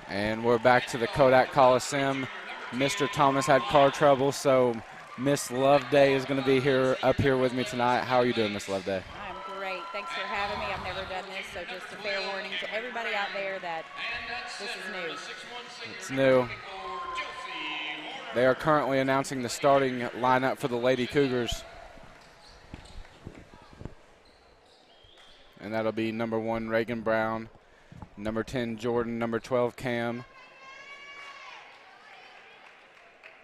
And we're back to the Kodak Coliseum. Mr. Thomas had car trouble, so Miss Loveday is going to be up here with me tonight. How are you doing, Miss Loveday? I'm great. Thanks for having me. I've never done this, so just a fair warning to everybody out there that this is new. It's new. They are currently announcing the starting lineup for the Lady Cougars. And that'll be number 1, Reagan Brown, number 10, Jordan, number 12, Cam,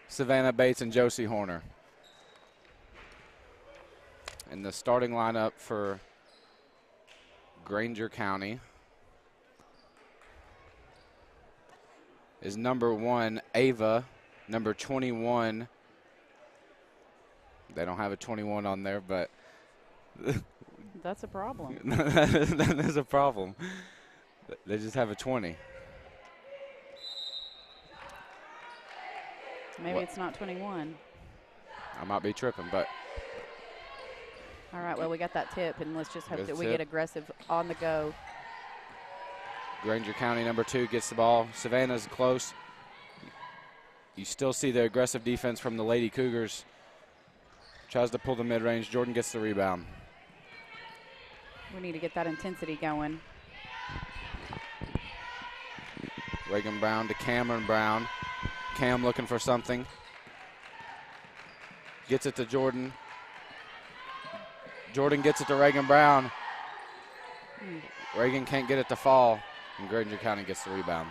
Savannah Bates, and Josie Horner. And the starting lineup for Grainger County is number 1, Ava, number 21. They don't have a 21 on there, but that's a problem. that is a problem. They just have a 20. Maybe it's not 21. I might be tripping, but. All right, well, we got that tip, and let's just hope that we tip. get aggressive on the go. Grainger County, number 2, gets the ball. Savannah's close. You still see the aggressive defense from the Lady Cougars. Tries to pull the mid-range. Jordan gets the rebound. We need to get that intensity going. Reagan Brown to Cameron Brown. Cam looking for something. Gets it to Jordan. Jordan gets it to Reagan Brown. Reagan can't get it to fall, and Grainger County gets the rebound.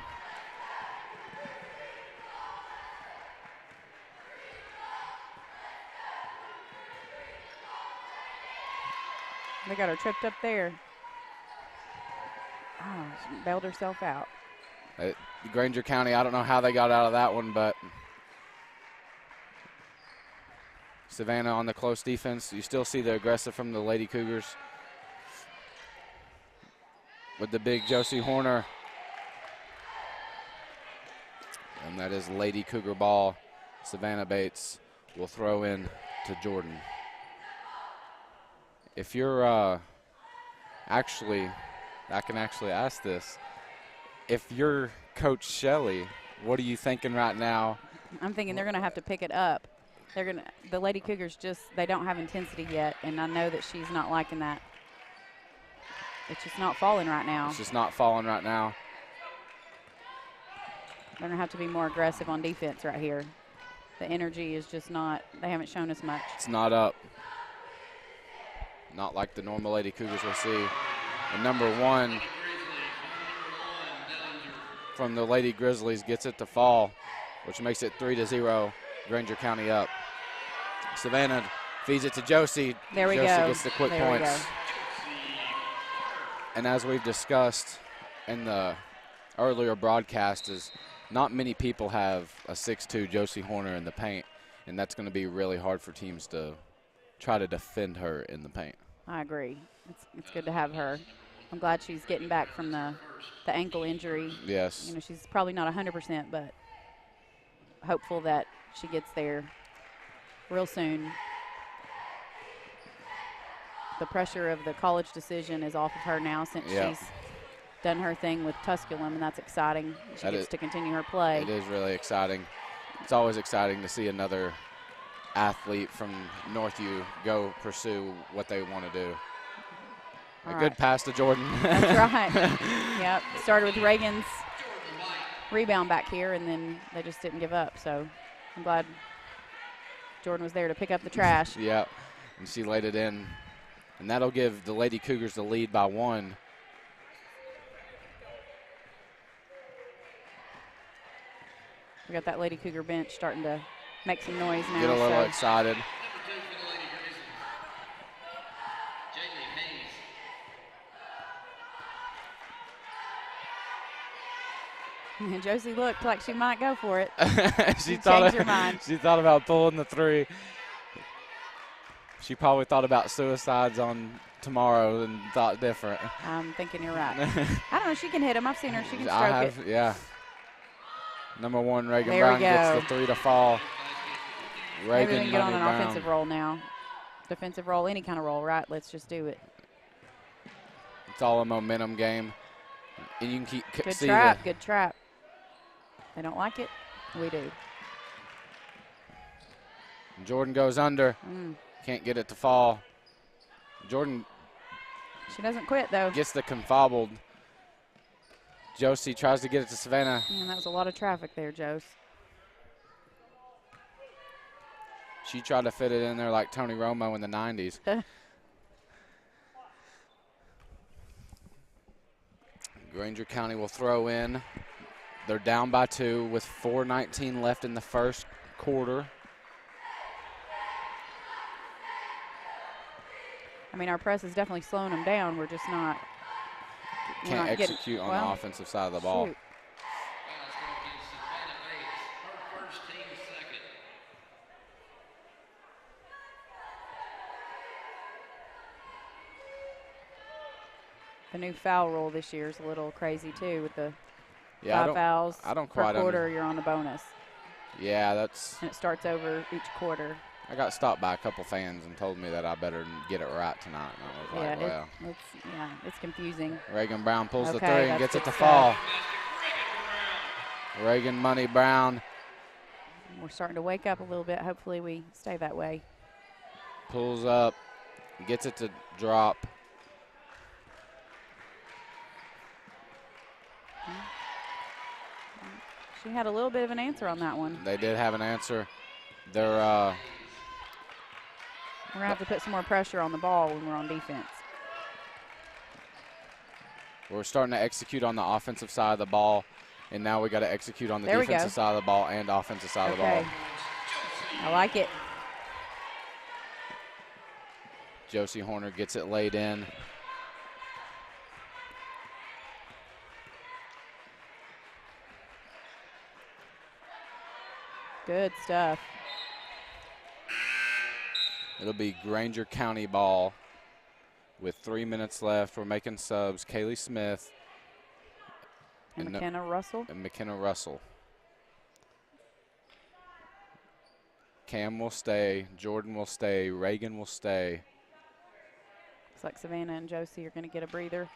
They got her tripped up there. Oh, she bailed herself out. Grainger County, I don't know how they got out of that one, but Savannah on the close defense. You still see the aggressive from the Lady Cougars. With the big Josie Horner. And that is Lady Cougar ball. Savannah Bates will throw in to Jordan. If you're I can actually ask this. If you're Coach Shelley, what are you thinking right now? I'm thinking they're going to have to pick it up. The Lady Cougars they don't have intensity yet, and I know that she's not liking that. It's just not falling right now. It's just not falling right now. They're going to have to be more aggressive on defense right here. The energy is just not, they haven't shown us much. It's not up. Not like the normal Lady Cougars will see. And number 1 from the Lady Grizzlies gets it to fall, which makes it 3-0. Grainger County up. Savannah feeds it to Josie. There we Josie go. Gets the quick points. And as we've discussed in the earlier broadcast, is not many people have a 6'2" Josie Horner in the paint, and that's going to be really hard for teams to try to defend her in the paint. I agree. It's good to have her. I'm glad she's getting back from the ankle injury. Yes. You know, she's probably not 100%, but hopeful that she gets there real soon. The pressure of the college decision is off of her now since she's done her thing with Tusculum, and that's exciting. She gets to continue her play. It is really exciting. It's always exciting to see another athlete from Northview go pursue what they want to do. A good pass to Jordan. That's right. Yep. Started with Reagan's rebound back here, and then they just didn't give up. So I'm glad Jordan was there to pick up the trash. Yeah, and she laid it in. And that'll give the Lady Cougars the lead by 1. We got that Lady Cougar bench starting to make some noise now. Get a little excited. And Josie looked like she might go for it. She changed her mind. She thought about pulling the 3. She probably thought about suicides on tomorrow and thought different. I'm thinking you're right. I don't know. She can hit him. I've seen her. She can stroke it. Yeah. Number 1, Reagan There Brown we go. gets the 3 to fall. Maybe we can get on an Brown. offensive roll now. Defensive roll, any kind of roll, right? Let's just do it. It's all a momentum game. And you can keep Good trap. Good trap. They don't like it. We do. Jordan goes under. Can't get it to fall. Jordan. She doesn't quit, though. Gets the confobbled. Josie tries to get it to Savannah. Man, that was a lot of traffic there, Jose. She tried to fit it in there like Tony Romo in the 90s. Grainger County will throw in. They're down by 2 with 4:19 left in the first quarter. I mean, our press is definitely slowing them down. We're just not. Can't execute on the offensive side of the ball. Shoot. The new foul rule this year is a little crazy too, with the 5 fouls per quarter. You're on a bonus. Yeah, that's. And it starts over each quarter. I got stopped by a couple fans and told me that I better get it right tonight. And I was like, well. It's confusing. Reagan Brown pulls the 3 and gets it to fall. Reagan Money Brown. We're starting to wake up a little bit. Hopefully we stay that way. Pulls up, gets it to drop. She had a little bit of an answer on that one. They did have an answer. They're we're going to have to put some more pressure on the ball when we're on defense. We're starting to execute on the offensive side of the ball, and now we got to execute on the defensive side of the ball and offensive side of the ball. I like it. Josie Horner gets it laid in. Good stuff. It'll be Grainger County ball with 3 minutes left. We're making subs. Kaylee Smith. And McKenna Russell. And McKenna Russell. Cam will stay. Jordan will stay. Reagan will stay. Looks like Savannah and Josie are going to get a breather.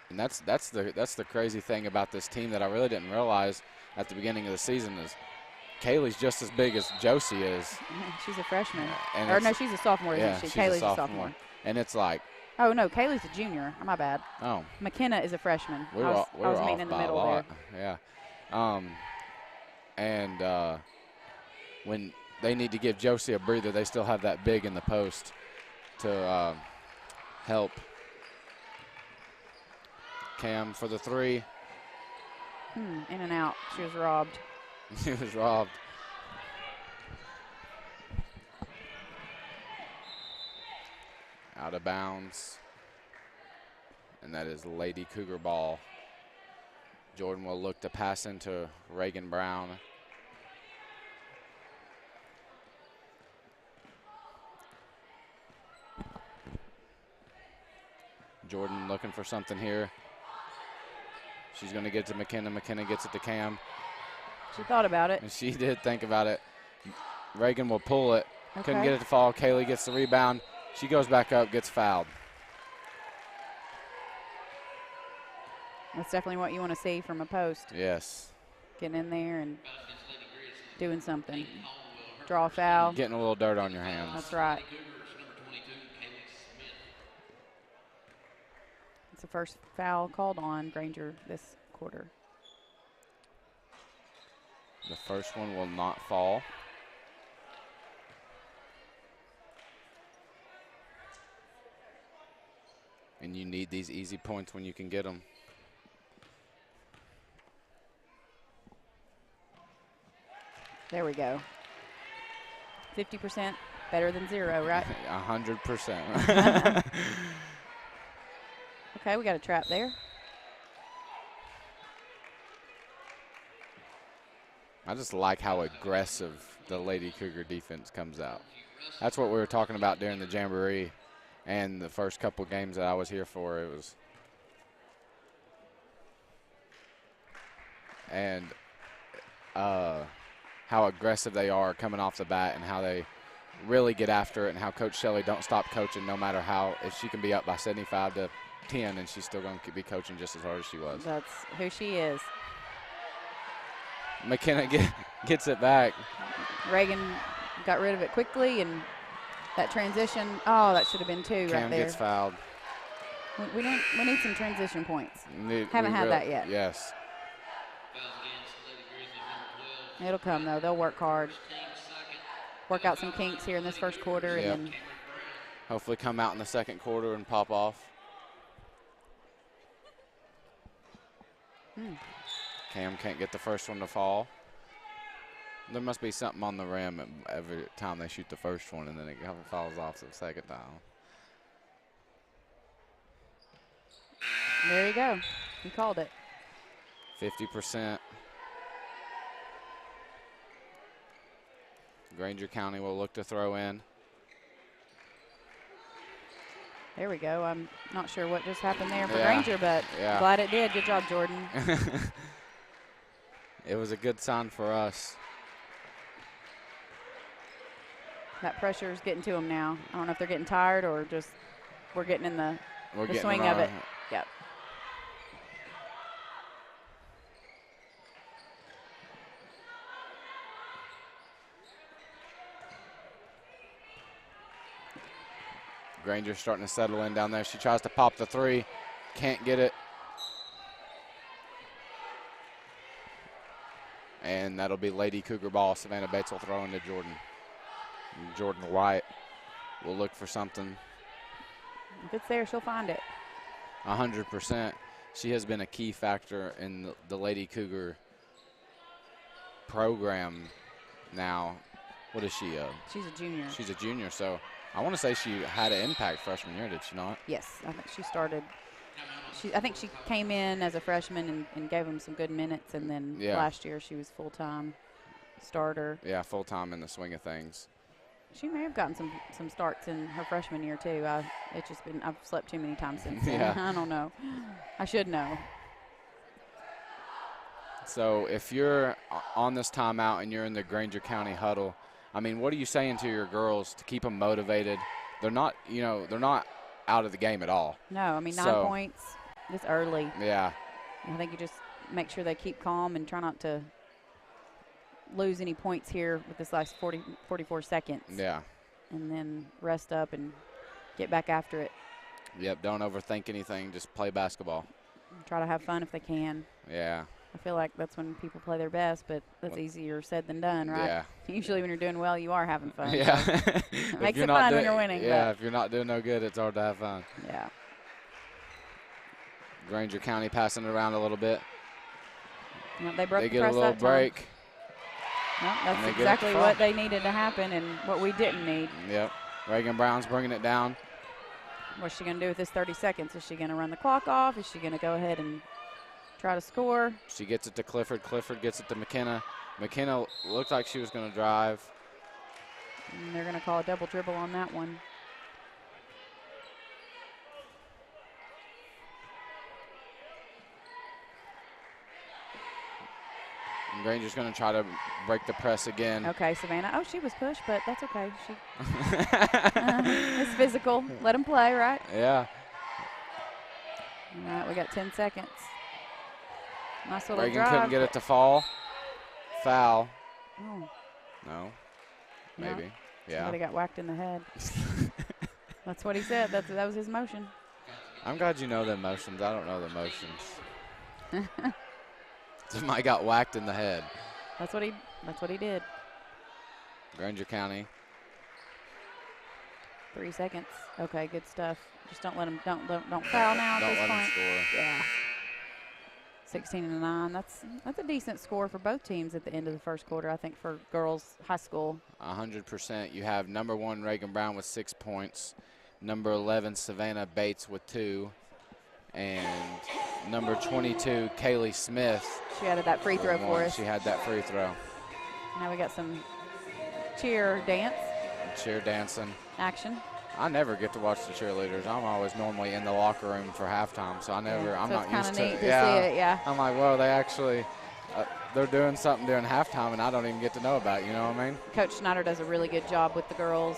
And that's the crazy thing about this team that I really didn't realize at the beginning of the season is Kaylee's just as big as Josie is. She's a freshman. Or no, she's a sophomore, isn't she? She's Kaylee's a sophomore. And it's like. Oh, no, Kaylee's a junior. My bad. Oh. McKenna is a freshman. I was meeting in the middle there. Yeah. When they need to give Josie a breather, they still have that big in the post to help. Cam for the 3. In and out. She was robbed. She was robbed. Out of bounds. And that is Lady Cougar ball. Jordan will look to pass into Reagan Brown. Jordan looking for something here. She's going to get to McKenna. McKenna gets it to Cam. She thought about it. And she did think about it. Reagan will pull it. Okay. Couldn't get it to fall. Kaylee gets the rebound. She goes back up, gets fouled. That's definitely what you want to see from a post. Yes. Getting in there and doing something. Draw a foul. Getting a little dirt on your hands. That's right. It's the first foul called on Grainger this quarter. The first one will not fall. And you need these easy points when you can get them. There we go. 50% better than 0, right? 100%. Okay, we got a trap there. I just like how aggressive the Lady Cougar defense comes out. That's what we were talking about during the Jamboree and the first couple games that I was here for. It was, and how aggressive they are coming off the bat and how they really get after it and how Coach Shelley don't stop coaching no matter how, if she can be up by 75 to 10, and she's still going to be coaching just as hard as she was. That's who she is. McKenna gets it back. Reagan got rid of it quickly, and that transition, oh, that should have been 2 right there. Cam gets fouled. We need some transition points. Haven't had that yet. Yes. It'll come, though. They'll work hard. Work out some kinks here in this first quarter. Yep. And then hopefully come out in the second quarter and pop off. Cam can't get the first one to fall. There must be something on the rim every time they shoot the first one, and then it falls off the second time. there you go. You called it. 50%. Grainger County will look to throw in. There we go. I'm not sure what just happened there for Yeah. Grainger, but glad it did. Good job, Jordan. It was a good sign for us. That pressure is getting to them now. I don't know if they're getting tired or just we're getting in the swing of it. Yep. Grainger's starting to settle in down there. She tries to pop the 3. Can't get it. And that'll be Lady Cougar ball. Savannah Bates will throw into Jordan. And Jordan White will look for something. If it's there, she'll find it. 100%. She has been a key factor in the Lady Cougar program now. What is she? She's a junior. She's a junior, so I want to say she had an impact freshman year, did she not? Yes, I think she started. I think she came in as a freshman and gave them some good minutes, and then last year she was full-time starter. Yeah, full-time in the swing of things. She may have gotten some starts in her freshman year too. It's just been I've slept too many times since then. Yeah. I don't know. I should know. So if you're on this timeout and you're in the Grainger County huddle, I mean, what are you saying to your girls to keep them motivated? They're not, they're not out of the game at all. No, I mean 9 points this early. Yeah. I think you just make sure they keep calm and try not to lose any points here with this last 44 seconds. Yeah. And then rest up and get back after it. Yep, don't overthink anything. Just play basketball. Try to have fun if they can. Yeah. I feel like that's when people play their best, but that's easier said than done, right? Yeah. Usually when you're doing well, you are having fun. Yeah. It makes it fun when you're winning. Yeah, if you're not doing no good, it's hard to have fun. Yeah. Grainger County passing it around a little bit. Well, they broke they the get press a little that time. break. Well, that's exactly what they needed to happen and what we didn't need. Yep. Reagan Brown's bringing it down. What's she going to do with this 30 seconds? Is she going to run the clock off? Is she going to go ahead and try to score? She gets it to Clifford. Clifford gets it to McKenna. McKenna looked like she was going to drive. And they're going to call a double dribble on that one. And Grainger's going to try to break the press again. Okay, Savannah. Oh, she was pushed, but that's okay. It's physical. Let them play, right? Yeah. All right, we got 10 seconds. Nice little Reagan drive. couldn't get it to fall. Foul. Oh. No. Maybe. Yeah. Somebody got whacked in the head. That's what he said. That was his motion. I'm glad you know the motions. I don't know the motions. Somebody got whacked in the head. That's what he did. Grainger County. 3 seconds. Okay, good stuff. Just don't let him don't foul now at this point. Don't let him score. Yeah. 16-9. That's a decent score for both teams at the end of the first quarter, I think, for girls high school. 100%. You have number 1 Reagan Brown with 6 points, number 11 Savannah Bates with 2, and number 22 Kaylee Smith. She added that free throw for us. She had that free throw. Now we got some cheer dance. Cheer dancing. Action. I never get to watch the cheerleaders. I'm always normally in the locker room for halftime, so I'm not used to it. See it, yeah. I'm like, well, they actually, they're doing something during halftime, and I don't even get to know about it, you know what I mean? Coach Schneider does a really good job with the girls.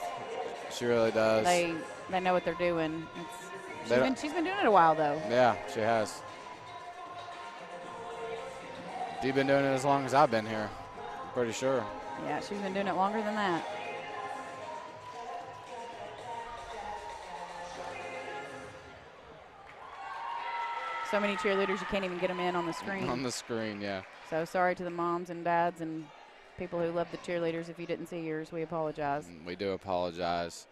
She really does. They know what they're doing. She's been doing it a while, though. Yeah, she has. You've been doing it as long as I've been here, I'm pretty sure. Yeah, she's been doing it longer than that. So many cheerleaders, you can't even get them in on the screen. On the screen, yeah. So sorry to the moms and dads and people who love the cheerleaders. If you didn't see yours, we apologize. We do apologize.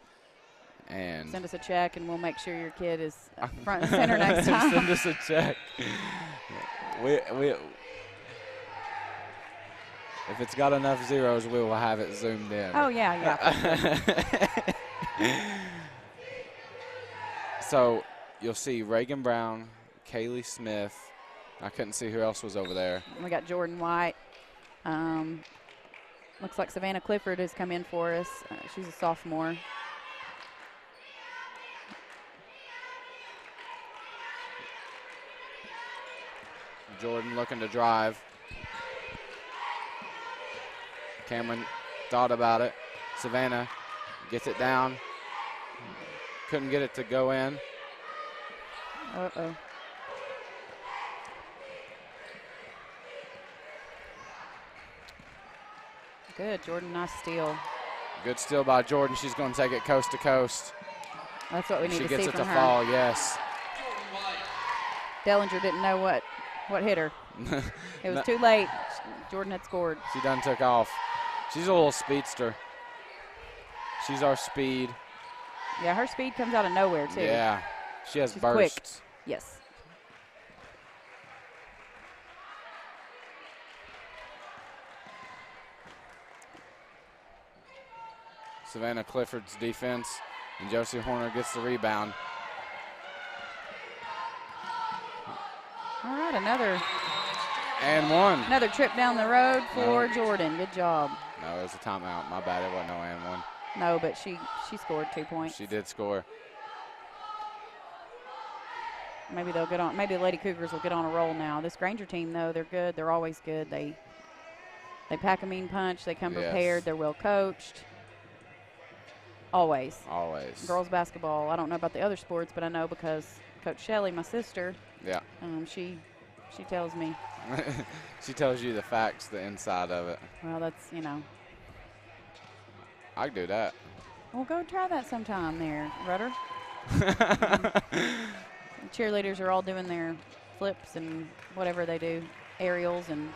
And send us a check, and we'll make sure your kid is front and center next time. Send us a check. If it's got enough zeros, we will have it zoomed in. Oh, yeah. So you'll see Reagan Brown, Kaylee Smith. I couldn't see who else was over there. We got Jordan White. Looks like Savannah Clifford has come in for us. She's a sophomore. Jordan looking to drive. Cameron thought about it. Savannah gets it down. Couldn't get it to go in. Uh-oh. Good, Jordan, nice steal. Good steal by Jordan. She's going to take it coast to coast. That's what we need to see from her. She gets it to fall, yes. Dellinger didn't know what hit her. It was too late. Jordan had scored. She done took off. She's a little speedster. She's our speed. Yeah, her speed comes out of nowhere, too. Yeah, she has She's bursts. Quick. Yes. Savannah Clifford's defense, and Josie Horner gets the rebound. All right, another trip down the road for Jordan. Good job. No, it was a timeout. My bad. It wasn't no and one. No, but she scored 2 points. She did score. Maybe they'll get on. Maybe the Lady Cougars will get on a roll now. This Grainger team, though, they're good. They're always good. They pack a mean punch. They come prepared. They're well coached. Always. Always. Girls basketball. I don't know about the other sports, but I know because Coach Shelley, my sister. Yeah. She tells me. She tells you the facts, the inside of it. Well, that's, I can do that. Well, go try that sometime there, Rudder. Cheerleaders are all doing their flips and whatever they do, aerials and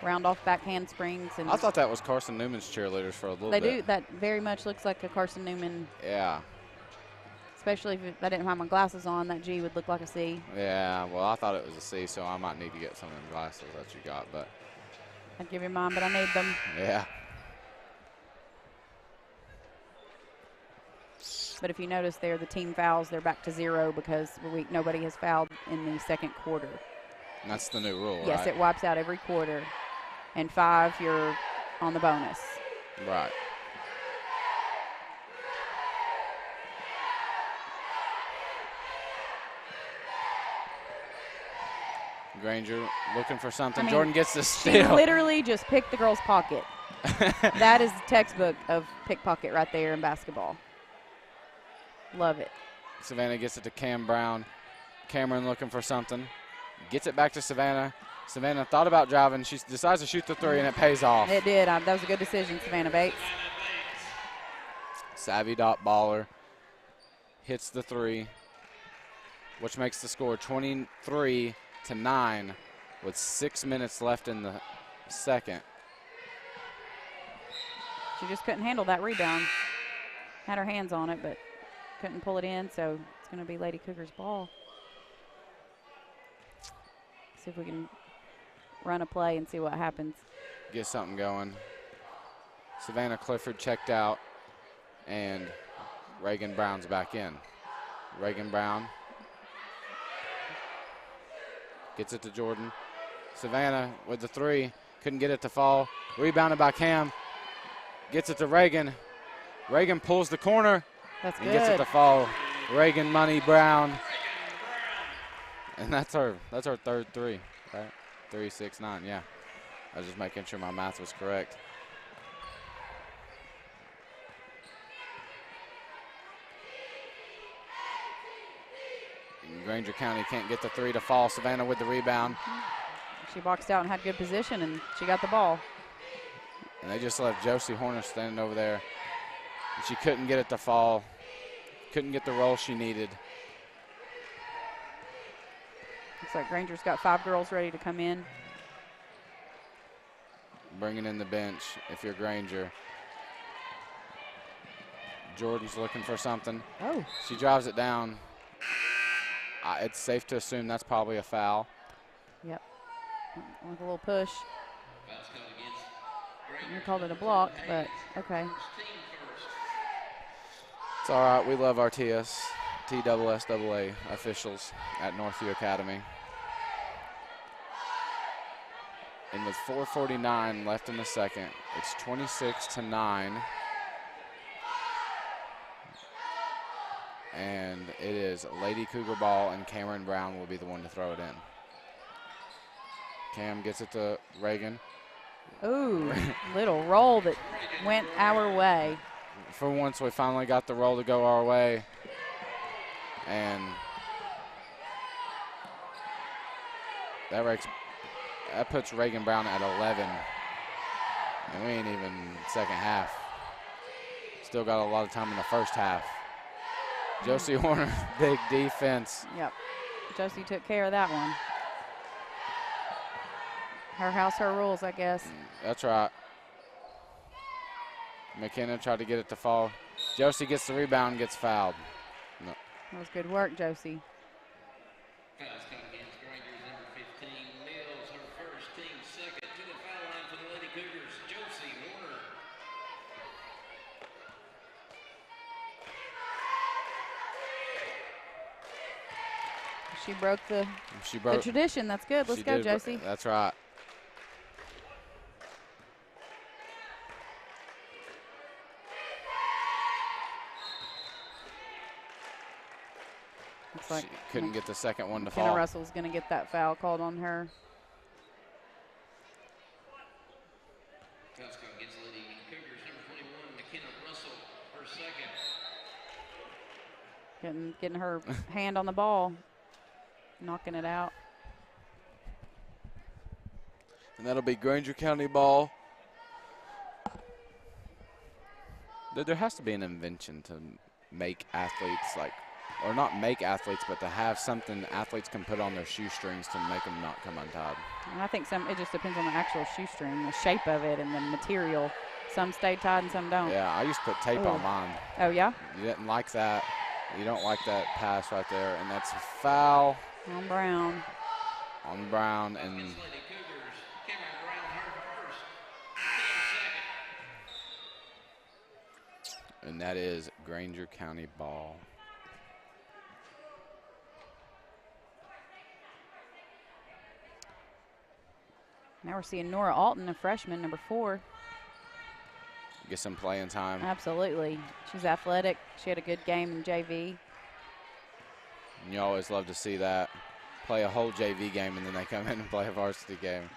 round off back handsprings. And I thought that was Carson Newman's cheerleaders for a little bit. They do. That very much looks like a Carson Newman. Yeah. Especially if I didn't have my glasses on, that G would look like a C. Yeah, well, I thought it was a C, so I might need to get some of the glasses that you got. But I'd give you mine, but I need them. Yeah. But if you notice there, the team fouls, they're back to 0 because nobody has fouled in the second quarter. And that's the new rule, yes, right? It wipes out every quarter. And 5, you're on the bonus. Right. Grainger looking for something. Jordan gets the steal. She literally just picked the girl's pocket. That is the textbook of pickpocket right there in basketball. Love it. Savannah gets it to Cam Brown. Cameron looking for something. Gets it back to Savannah. Savannah thought about driving. She decides to shoot the 3, and it pays off. It did. That was a good decision, Savannah Bates. Savvy dot baller. Hits the 3, which makes the score 23-9 with 6 minutes left in the second. She just couldn't handle that rebound. Had her hands on it, but couldn't pull it in, so it's going to be Lady Cougars ball. See if we can run a play and see what happens. Get something going. Savannah Clifford checked out, and Reagan Brown's back in. Reagan Brown gets it to Jordan. Savannah with the 3, couldn't get it to fall. Rebounded by Cam. Gets it to Reagan. Reagan pulls the corner. That's good. And gets it to fall. Reagan Money Brown. And that's our third 3, right? 3, 6, 9, yeah. I was just making sure my math was correct. Grainger County can't get the three to fall. Savannah with the rebound. She boxed out and had good position, and she got the ball. And they just left Josie Horner standing over there. And she couldn't get it to fall. Couldn't get the roll she needed. Looks like Grainger's got 5 girls ready to come in. Bringing in the bench if you're Grainger. Jordan's looking for something. Oh. She drives it down. It's safe to assume that's probably a foul. Yep. With a little push. You called it a block, but okay. It's all right. We love our TSSAA officials at Northview Academy. And with 4:49 left in the second, it's 26-9. And it is Lady Cougar ball, and Cameron Brown will be the one to throw it in. Cam gets it to Reagan. Ooh, little roll that went our way. For once, we finally got the roll to go our way. And that puts Reagan Brown at 11. And we ain't even second half. Still got a lot of time in the first half. Josie Horner, big defense. Yep. Josie took care of that one. Her house, her rules, I guess. That's right. McKenna tried to get it to fall. Josie gets the rebound and gets fouled. No. That was good work, Josie. She broke the tradition. That's good. Let's go, Josie. That's right. Looks like she couldn't get the second one to McKenna fall. Russell's going to get that foul called on her. Getting her hand on the ball, knocking it out. And that'll be Grainger County ball. There has to be an invention to make athletes or not make athletes, but to have something athletes can put on their shoestrings to make them not come untied. And I think it just depends on the actual shoestring, the shape of it, and the material. Some stay tied and some don't. Yeah, I used to put tape on mine. Oh, yeah? You didn't like that. You don't like that pass right there, and that's a foul. On Brown. On Brown, and that is Grainger County ball. Now we're seeing Nora Alton, a freshman, number 4. Get some playing time. Absolutely. She's athletic. She had a good game in JV. And you always love to see that. Play a whole JV game and then they come in and play a varsity game.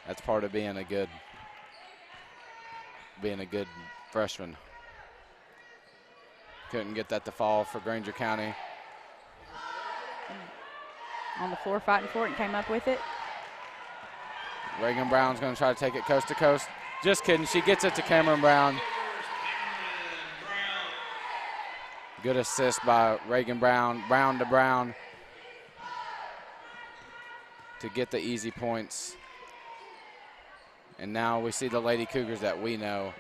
That's part of being a good freshman. Couldn't get that to fall for Grainger County. On the floor fighting for it and came up with it. Reagan Brown's going to try to take it coast to coast. Just kidding. She gets it to Cameron Brown. Good assist by Reagan Brown. Brown to Brown to get the easy points. And now we see the Lady Cougars that we know,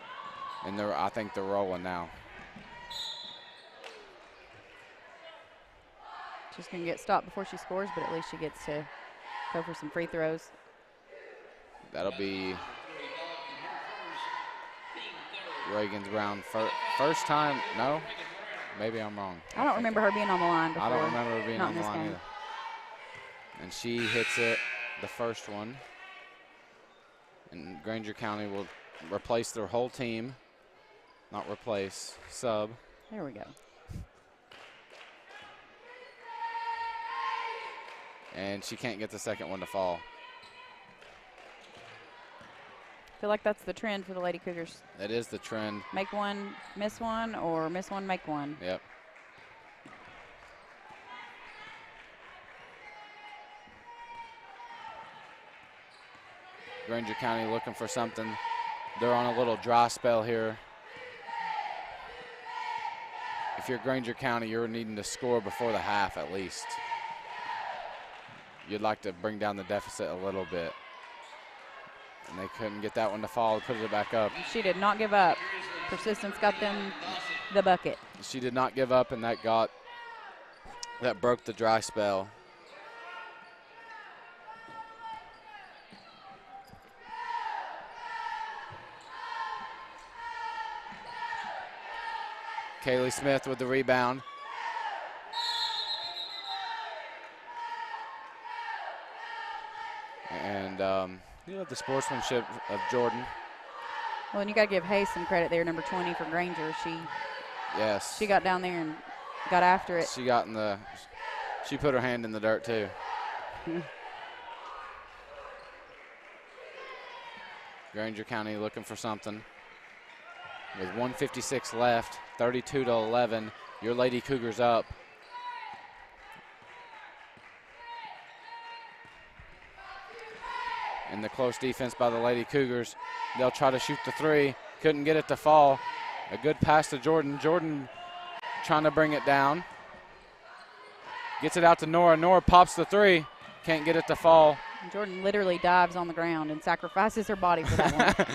and I think they're rolling now. She's going to get stopped before she scores, but at least she gets to go for some free throws. That'll be Reagan Brown first time. No, maybe I'm wrong. I don't remember her being on the line before. I don't remember her being on the line game. either. And she hits it, the first one. And Grainger County will replace their whole team. Not replace, sub. There we go. And she can't get the second one to fall. I feel like that's the trend for the Lady Cougars. That is the trend. Make one, or miss one, make one. Yep. Grainger County looking for something. They're on a little dry spell here. If you're Grainger County, you're needing to score before the half at least. You'd like to bring down the deficit a little bit. And they couldn't get that one to fall, put it back up. She did not give up. Persistence got them the bucket. She did not give up, and that broke the dry spell. Kaylee Smith with the rebound. And you know, the sportsmanship of Jordan. Well, and you got to give Hayes some credit there, number 20 for Grainger. Yes. She got down there and got after it. She put her hand in the dirt too. Grainger County looking for something. With 1:56 left, 32-11. Your Lady Cougars up. And the close defense by the Lady Cougars. They'll try to shoot the three. Couldn't get it to fall. A good pass to Jordan. Jordan trying to bring it down. Gets it out to Nora. Nora pops the three. Can't get it to fall. Jordan literally dives on the ground and sacrifices her body for that one.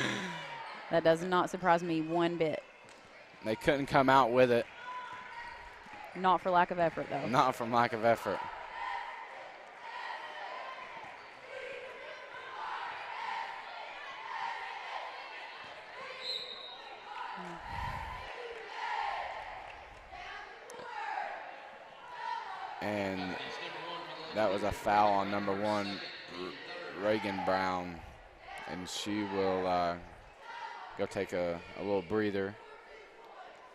That does not surprise me one bit. They couldn't come out with it. Not for lack of effort, though. Not from lack of effort. And that was a foul on number 1, Reagan Brown. And she will go take a little breather.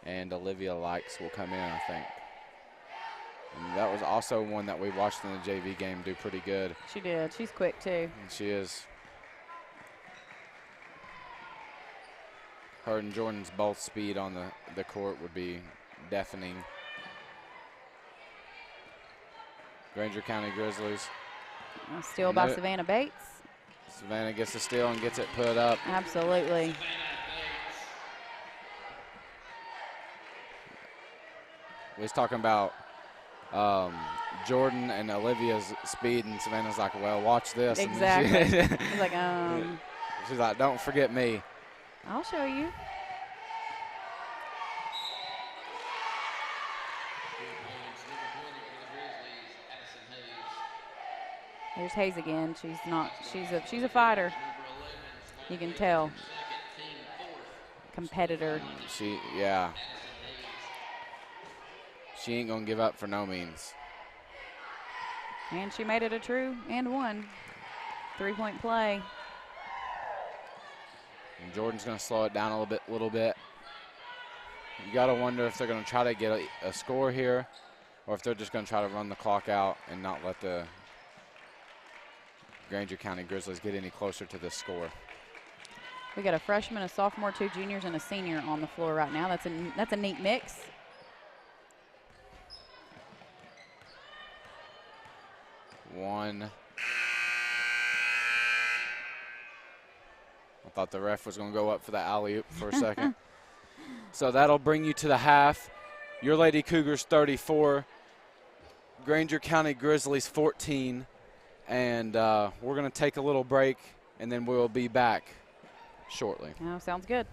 And Olivia Likes will come in, I think. And that was also one that we watched in the JV game do pretty good. She did. She's quick, too. And she is. Her and Jordan's both speed on the court would be deafening. Grainger County Grizzlies. A steal by Savannah Bates. Savannah gets the steal and gets it put up. Absolutely. We was talking about Jordan and Olivia's speed, and Savannah's like, well, watch this. Exactly. She's like, She's like, don't forget me. I'll show you. There's Hayes again. She's a fighter. You can tell. Competitor. Yeah. She ain't gonna give up for no means. And she made it a true and one. 3-point play. And Jordan's gonna slow it down a little bit. You gotta wonder if they're gonna try to get a score here, or if they're just gonna try to run the clock out and not let the Grainger County Grizzlies get any closer to this score. We got a freshman, a sophomore, 2 juniors, and a senior on the floor right now. That's a neat mix. One. I thought the ref was going to go up for the alley-oop for a second. So that'll bring you to the half. Your Lady Cougars 34, Grainger County Grizzlies 14. And we're going to take a little break, and then we'll be back shortly. Oh, sounds good.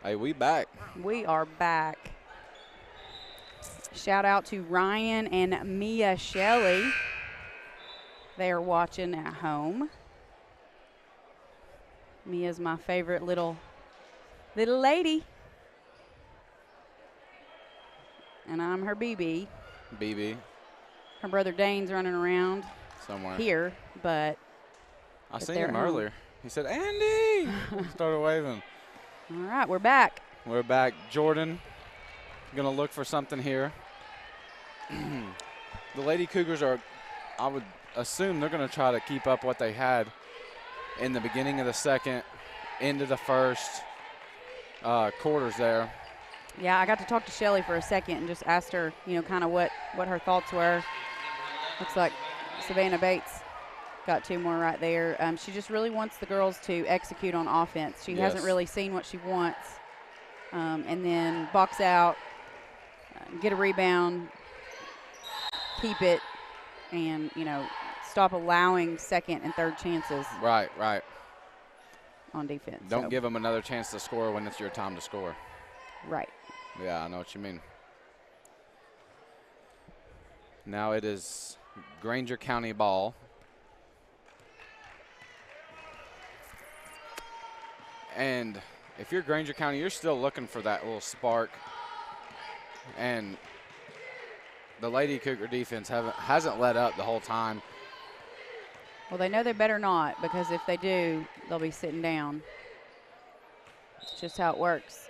Hey, we back. We are back. Shout out to Ryan and Mia Shelley. They are watching at home. Mia's my favorite little lady. And I'm her BB. BB. Her brother Dane's running around somewhere here, but I seen him earlier. He said, Andy! Started waving. All right, we're back. We're back. Jordan going to look for something here. The Lady Cougars are, I would assume they're going to try to keep up what they had in the beginning of the second, into the first quarters there. Yeah, I got to talk to Shelly for a second and just asked her, you know, kind of what her thoughts were. Looks like Savannah Bates got 2 more right there. She just really wants the girls to execute on offense. She hasn't really seen what she wants. And then box out, get a rebound, keep it, and, you know, stop allowing second and third chances. Right. On defense. Don't give them another chance to score when it's your time to score. Right. Yeah, I know what you mean. Now it is Grainger County ball. And if you're Grainger County, you're still looking for that little spark. And the Lady Cougar defense hasn't let up the whole time. Well, they know they better not, because if they do, they'll be sitting down. It's just how it works.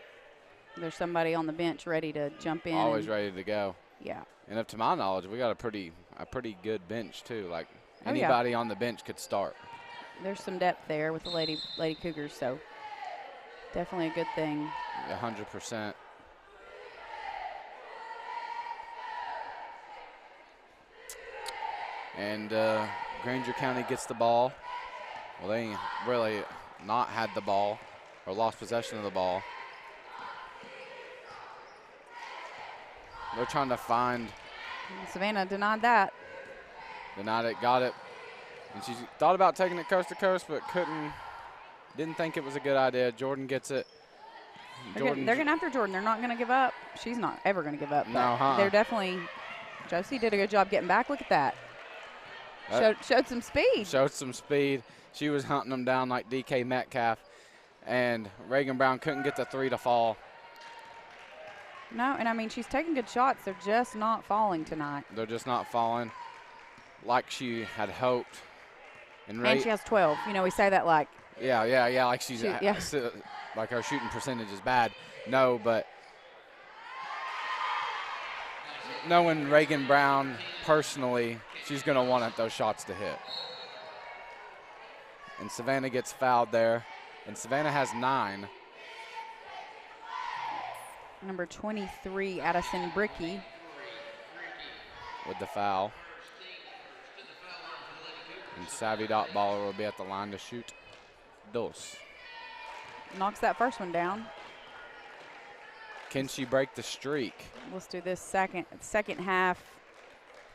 There's somebody on the bench ready to jump in. Always ready to go. Yeah. And up to my knowledge, we got a pretty good bench too. Like anybody on the bench could start. There's some depth there with the Lady Cougars, so definitely a good thing. 100%. And Grainger County gets the ball. Well, they ain't really not had the ball or lost possession of the ball. They're trying to find. Savannah denied that. Denied it, got it. And she thought about taking it coast to coast, but didn't think it was a good idea. Jordan gets it. They're getting after Jordan. They're not going to give up. She's not ever going to give up. No, They're definitely. Josie did a good job getting back. Look at that. Showed some speed. Showed some speed. She was hunting them down like DK Metcalf. And Reagan Brown couldn't get the 3 to fall. No, and I mean, she's taking good shots. They're just not falling tonight. They're just not falling like she had hoped. And she has 12. You know, we say that like. Yeah, like she's like her shooting percentage is bad. No, but knowing Reagan Brown personally, she's going to want those shots to hit. And Savannah gets fouled there. And Savannah has 9. Number 23, Addison Bricky. With the foul. And Savvy Dot Baller will be at the line to shoot. Dos. Knocks that first one down. Can she break the streak? Let's do this second half.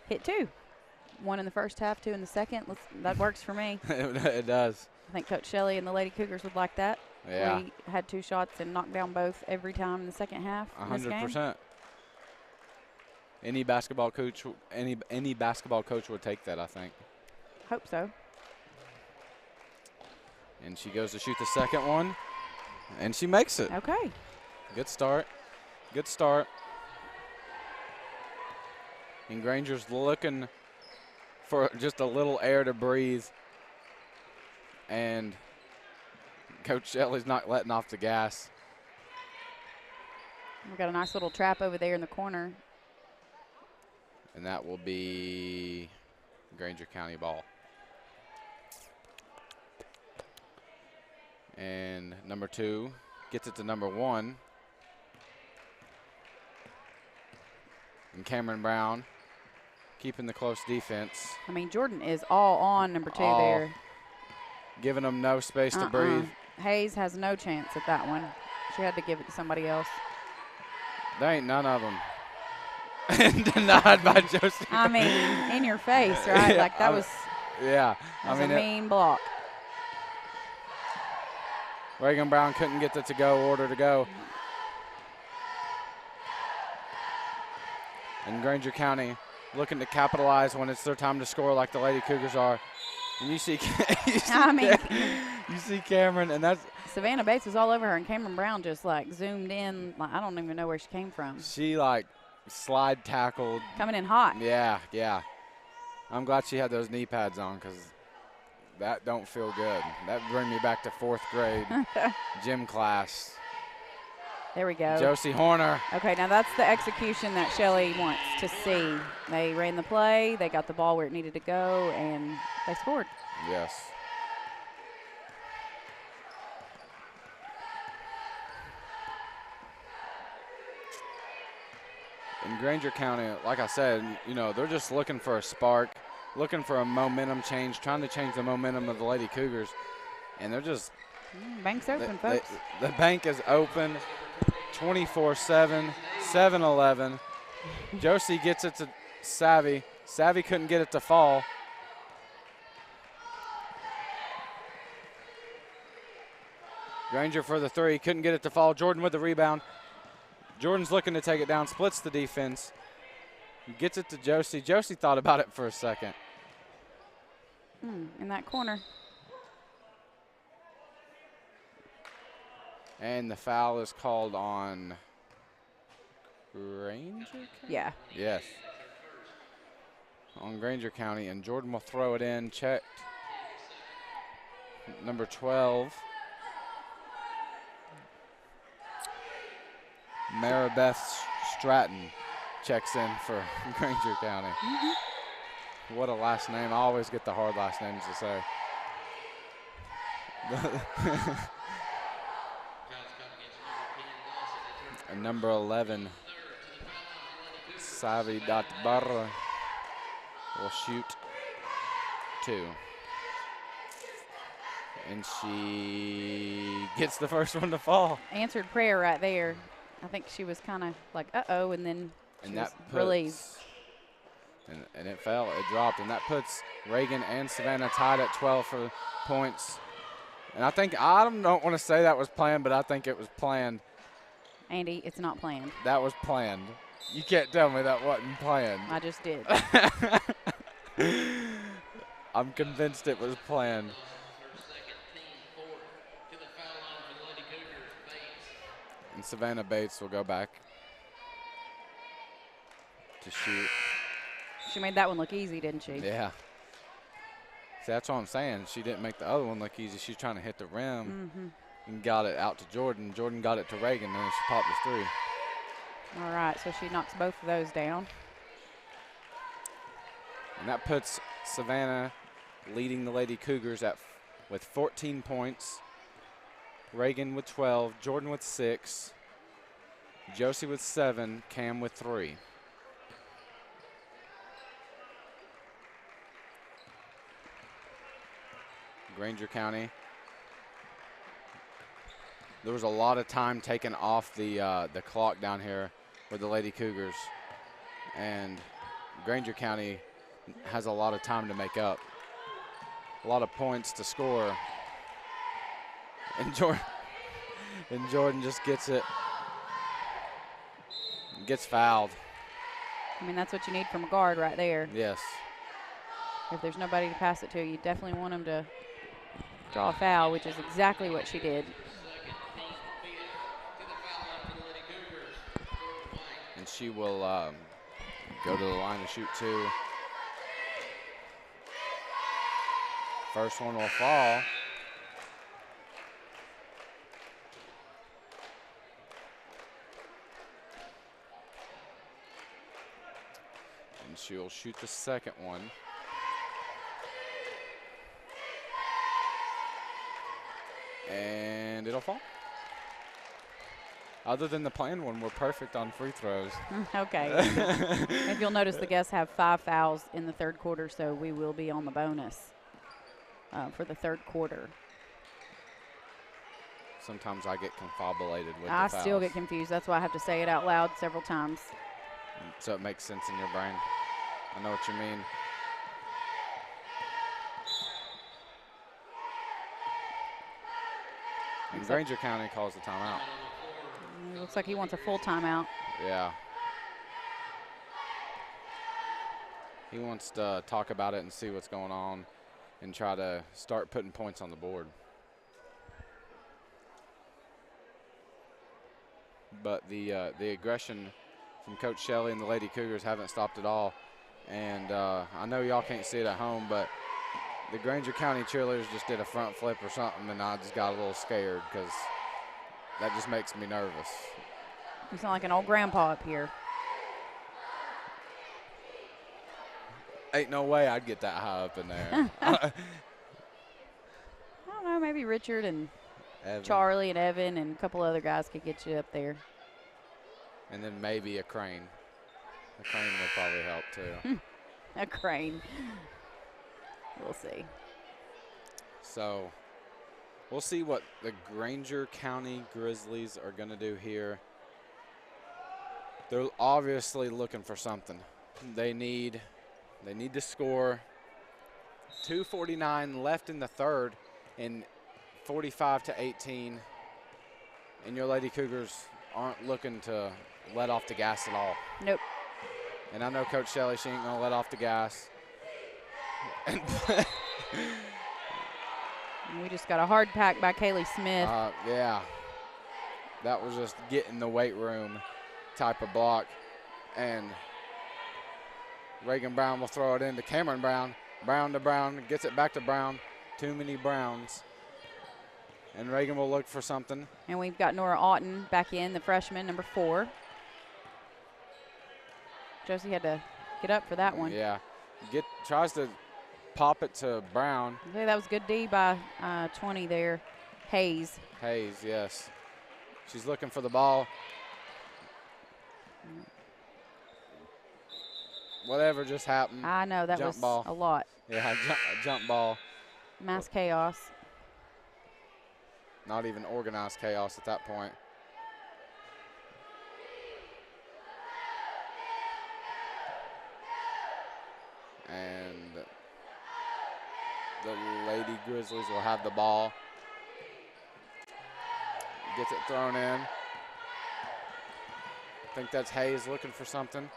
Hit 2. 1 in the first half, 2 in the second. That works for me. It does. I think Coach Shelley and the Lady Cougars would like that. Yeah. We had 2 shots and knocked down both every time in the second half. 100%. Any basketball coach would take that, I think. Hope so. And she goes to shoot the second one, and she makes it. Okay. Good start. Good start. And Grainger's looking for just a little air to breathe. And Coach Shelley's not letting off the gas. We've got a nice little trap over there in the corner. And that will be Grainger County ball. And number 2 gets it to number 1. And Cameron Brown keeping the close defense. I mean, Jordan is all on number 2 there. Giving them no space to breathe. Hayes has no chance at that one. She had to give it to somebody else. There ain't none of them. Denied by Josie. I mean, in your face, right? Yeah, like that was. Yeah. That was a mean block. Reagan Brown couldn't get the to-go order to go. And Grainger County looking to capitalize when it's their time to score like the Lady Cougars are. And you see, you see Cameron, and that's Savannah Bates was all over her, and Cameron Brown just like zoomed in. Like, I don't even know where she came from. She like slide tackled. Coming in hot. Yeah, yeah. I'm glad she had those knee pads on because that don't feel good. That bring me back to 4th grade gym class. There we go. Josie Horner. Okay, now that's the execution that Shelly wants to see. They ran the play, they got the ball where it needed to go, and they scored. Yes. In Grainger County, like I said, you know, they're just looking for a spark, looking for a momentum change, trying to change the momentum of the Lady Cougars. And they're just bank's open, folks. The bank is open 24-7, 7-11. Josie gets it to Savvy. Savvy couldn't get it to fall. Grainger for the 3, couldn't get it to fall. Jordan with the rebound. Jordan's looking to take it down, splits the defense. Gets it to Josie. Josie thought about it for a second. In that corner. And the foul is called on Grainger County? Yeah. Yes. On Grainger County, and Jordan will throw it in, checked. Number 12. Maribeth Stratton checks in for Grainger County. What a last name. I always get the hard last names to say. And number 11, Savi Datbarra, will shoot 2. And she gets the first one to fall. Answered prayer right there. I think she was kind of like, uh-oh, and then she was relieved. And it fell, it dropped, and that puts Reagan and Savannah tied at 12 for points. And I don't want to say that was planned, but I think it was planned. Andy, it's not planned. That was planned. You can't tell me that wasn't planned. I just did. I'm convinced it was planned. And Savannah Bates will go back to shoot. She made that one look easy, didn't she? Yeah. See, that's what I'm saying. She didn't make the other one look easy. She's trying to hit the rim and got it out to Jordan. Jordan got it to Reagan, and then she popped the 3. All right, so she knocks both of those down. And that puts Savannah leading the Lady Cougars with 14 points. Reagan with 12, Jordan with 6, Josie with 7, Cam with 3. Grainger County. There was a lot of time taken off the clock down here with the Lady Cougars, and Grainger County has a lot of time to make up. A lot of points to score. And Jordan just gets it. Gets fouled. I mean, that's what you need from a guard right there. Yes. If there's nobody to pass it to, you definitely want them to draw a foul, which is exactly what she did. And she will go to the line to shoot 2. First one will fall. And she'll shoot the second one. And it'll fall. Other than the planned one, we're perfect on free throws. Okay. If you'll notice, the guests have 5 fouls in the third quarter, so we will be on the bonus for the third quarter. Sometimes I get confabulated with the I fouls. still get confused. That's why I have to say it out loud several times. So it makes sense in your brain. I know what you mean. And Grainger County calls the timeout. It looks like he wants a full timeout. Yeah. He wants to talk about it and see what's going on and try to start putting points on the board. But the aggression from Coach Shelley and the Lady Cougars haven't stopped at all. And I know y'all can't see it at home, but the Grainger County cheerleaders just did a front flip or something, and I just got a little scared because that just makes me nervous. You sound like an old grandpa up here. Ain't no way I'd get that high up in there. I don't know, maybe Richard and Evan. Charlie and Evan and a couple other guys could get you up there. And then maybe a crane. A crane would probably help too. A crane. We'll see. So we'll see what the Grainger County Grizzlies are going to do here. They're obviously looking for something. They need to score. 2:49 left in the third, and 45-18. And your Lady Cougars aren't looking to let off the gas at all. Nope. And I know Coach Shelley, she ain't gonna let off the gas. And we just got a hard pack by Kaylee Smith. Yeah, that was just get in the weight room type of block. And Reagan Brown will throw it into Cameron Brown. Brown to Brown, gets it back to Brown. Too many Browns. And Reagan will look for something. And we've got Nora Otten back in, the freshman, number 4. Josie had to get up for that one. Yeah, tries to pop it to Brown. Okay, that was good D by 20 there. Hayes, yes. She's looking for the ball. Whatever just happened. I know, that jump was ball. A lot. Yeah, jump ball. Mass chaos. Not even organized chaos at that point. And the Lady Grizzlies will have the ball. Gets it thrown in. I think that's Hayes looking for something.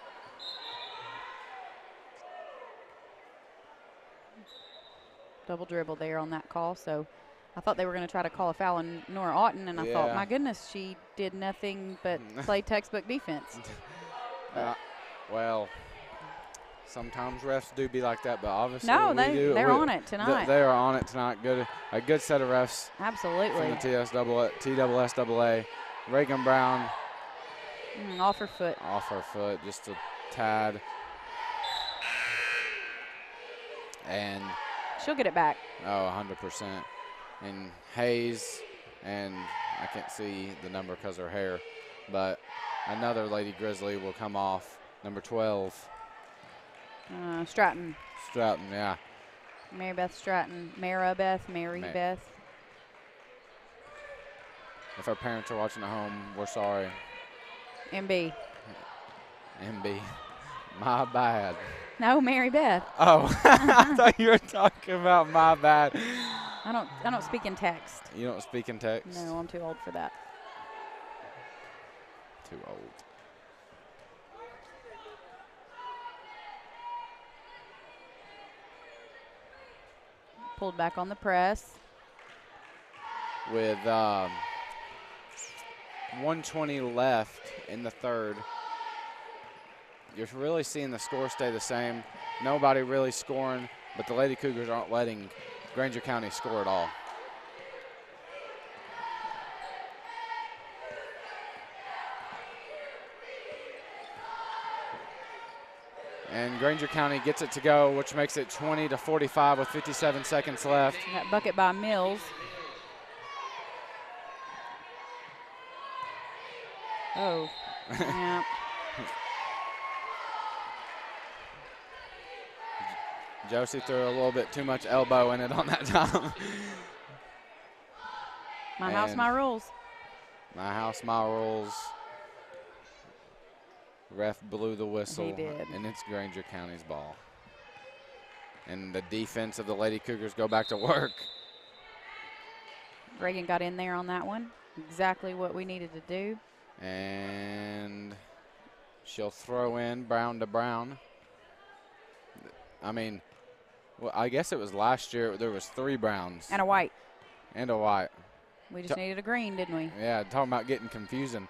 Double dribble there on that call, so I thought they were going to try to call a foul on Nora Otten, and I thought, my goodness, she did nothing but play textbook defense. Well, sometimes refs do be like that, but obviously they're on it tonight. They are on it tonight. A good set of refs. Absolutely. From the TSSAA. Reagan Brown. Off her foot. Off her foot, just a tad. And she'll get it back. Oh, 100%. And Hayes, and I can't see the number because of her hair, but another Lady Grizzly will come off, number 12. Stratton. Stratton, yeah. Mary Beth Stratton. Mary Beth. If our parents are watching at home, we're sorry. MB. My bad. No, Mary Beth. Oh, I thought you were talking about my bad. I don't speak in text. You don't speak in text? No, I'm too old for that. Too old. Pulled back on the press. With 1:20 left in the third. You're really seeing the score stay the same. Nobody really scoring, but the Lady Cougars aren't letting Grainger County score at all. And Grainger County gets it to go, which makes it 20-45 with 57 seconds left. And that bucket by Mills. Oh, yeah. Josie threw a little bit too much elbow in it on that time. My house, my rules. My house, my rules. Ref blew the whistle. He did. And it's Grainger County's ball. And the defense of the Lady Cougars go back to work. Reagan got in there on that one. Exactly what we needed to do. And she'll throw in Brown to Brown. I mean, well, I guess it was last year. There was 3 browns. And a white. And a white. We just needed a green, didn't we? Yeah, talking about getting confusing.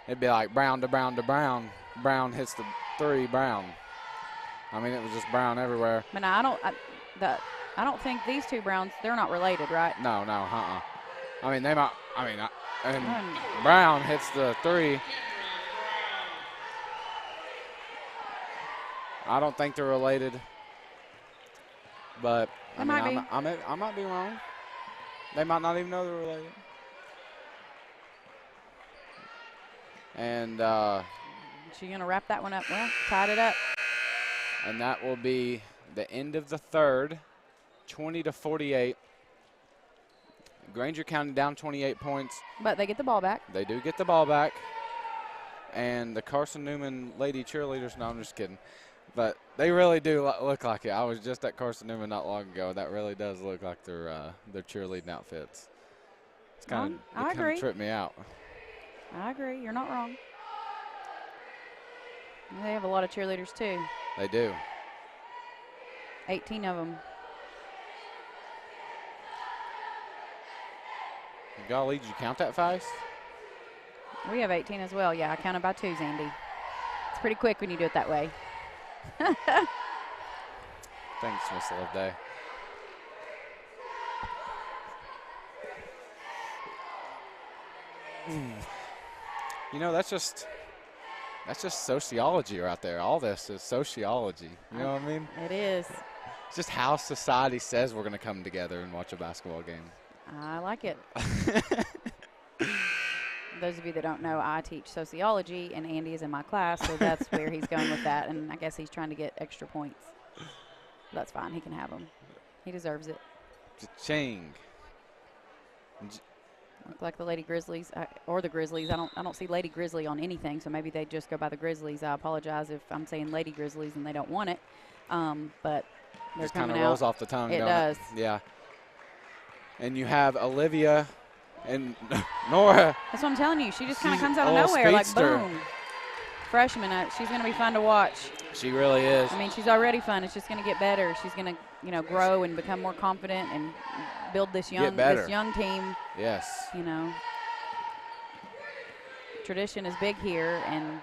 It'd be like brown to brown to brown. Brown hits the 3 brown. I mean, it was just brown everywhere. But now I don't think these 2 browns, they're not related, right? No, I mean, they might, and brown hits the 3. I don't think they're related, but I might be wrong. They might not even know they're related. And she's gonna wrap that one up. Well, tied it up. And that will be the end of the third, 20-48. Grainger County down 28 points. But they get the ball back. They do get the ball back. And the Carson Newman Lady Cheerleaders, no, I'm just kidding. But they really do look like it. I was just at Carson Newman not long ago. That really does look like their cheerleading outfits. It's kind of tripped me out. I agree. You're not wrong. They have a lot of cheerleaders, too. They do. 18 of them. Golly, did you count that fast? We have 18 as well. Yeah, I counted by 2s, Andy. It's pretty quick when you do it that way. Thanks, Miss Loveday. You know, that's just sociology right there. All this is sociology. You know what I mean? It is. It's just how society says we're going to come together and watch a basketball game. I like it. Those of you that don't know, I teach sociology, and Andy is in my class, so that's where he's going with that. And I guess he's trying to get extra points. That's fine. He can have them. He deserves it. Cha-ching. Look like the Lady Grizzlies or the Grizzlies. I don't see Lady Grizzly on anything, so maybe they just go by the Grizzlies. I apologize if I'm saying Lady Grizzlies and they don't want it, but they're just coming out. Kind of rolls off the tongue. It does. Yeah. And you have Olivia and Nora. That's what I'm telling you. She just kind of comes out of nowhere, speedster. Like boom. Freshman, she's going to be fun to watch. She really is. I mean, she's already fun. It's just going to get better. She's going to, grow and become more confident and build this young team. Yes. Tradition is big here, and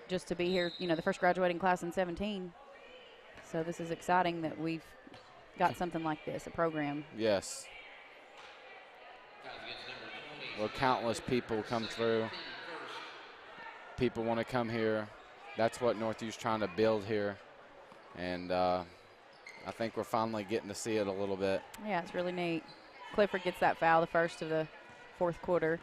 just to be here, the first graduating class in 17. So this is exciting that we've got something like this, a program. Yes. Well, countless people come through. People want to come here. That's what Northview's trying to build here. And I think we're finally getting to see it a little bit. Yeah, it's really neat. Clifford gets that foul the first of the fourth quarter.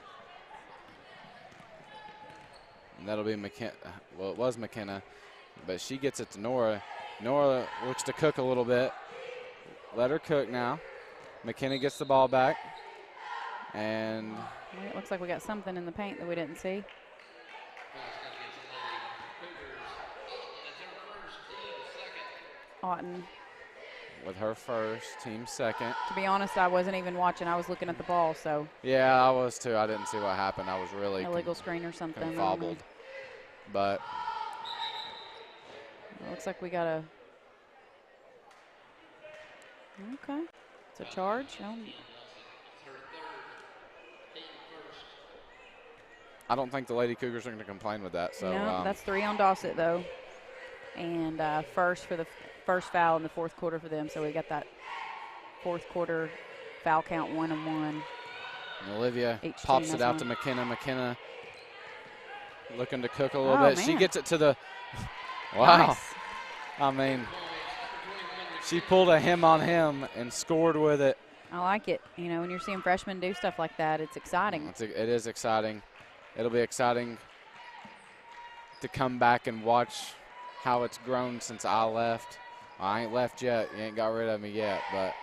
And that'll be McKenna. Well, it was McKenna, but she gets it to Nora. Nora looks to cook a little bit. Let her cook now. McKenna gets the ball back. And it looks like we got something in the paint that we didn't see. Otten. With her first, team second. To be honest, I wasn't even watching. I was looking at the ball, so. Yeah, I was too. I didn't see what happened. I was really illegal screen or something. Confabbled. But it looks like we got a. Okay. It's a charge. I don't think the Lady Cougars are going to complain with that. So no, that's 3 on Dossett, though. And first for the first foul in the fourth quarter for them. So we got that fourth quarter foul count 1-1. And Olivia pops it out to McKenna. McKenna looking to cook a little bit. Man. She gets it to the – wow. Nice. I mean, she pulled a him on him and scored with it. I like it. When you're seeing freshmen do stuff like that, it's exciting. It is exciting. It'll be exciting to come back and watch how it's grown since I left. I ain't left yet. You ain't got rid of me yet. But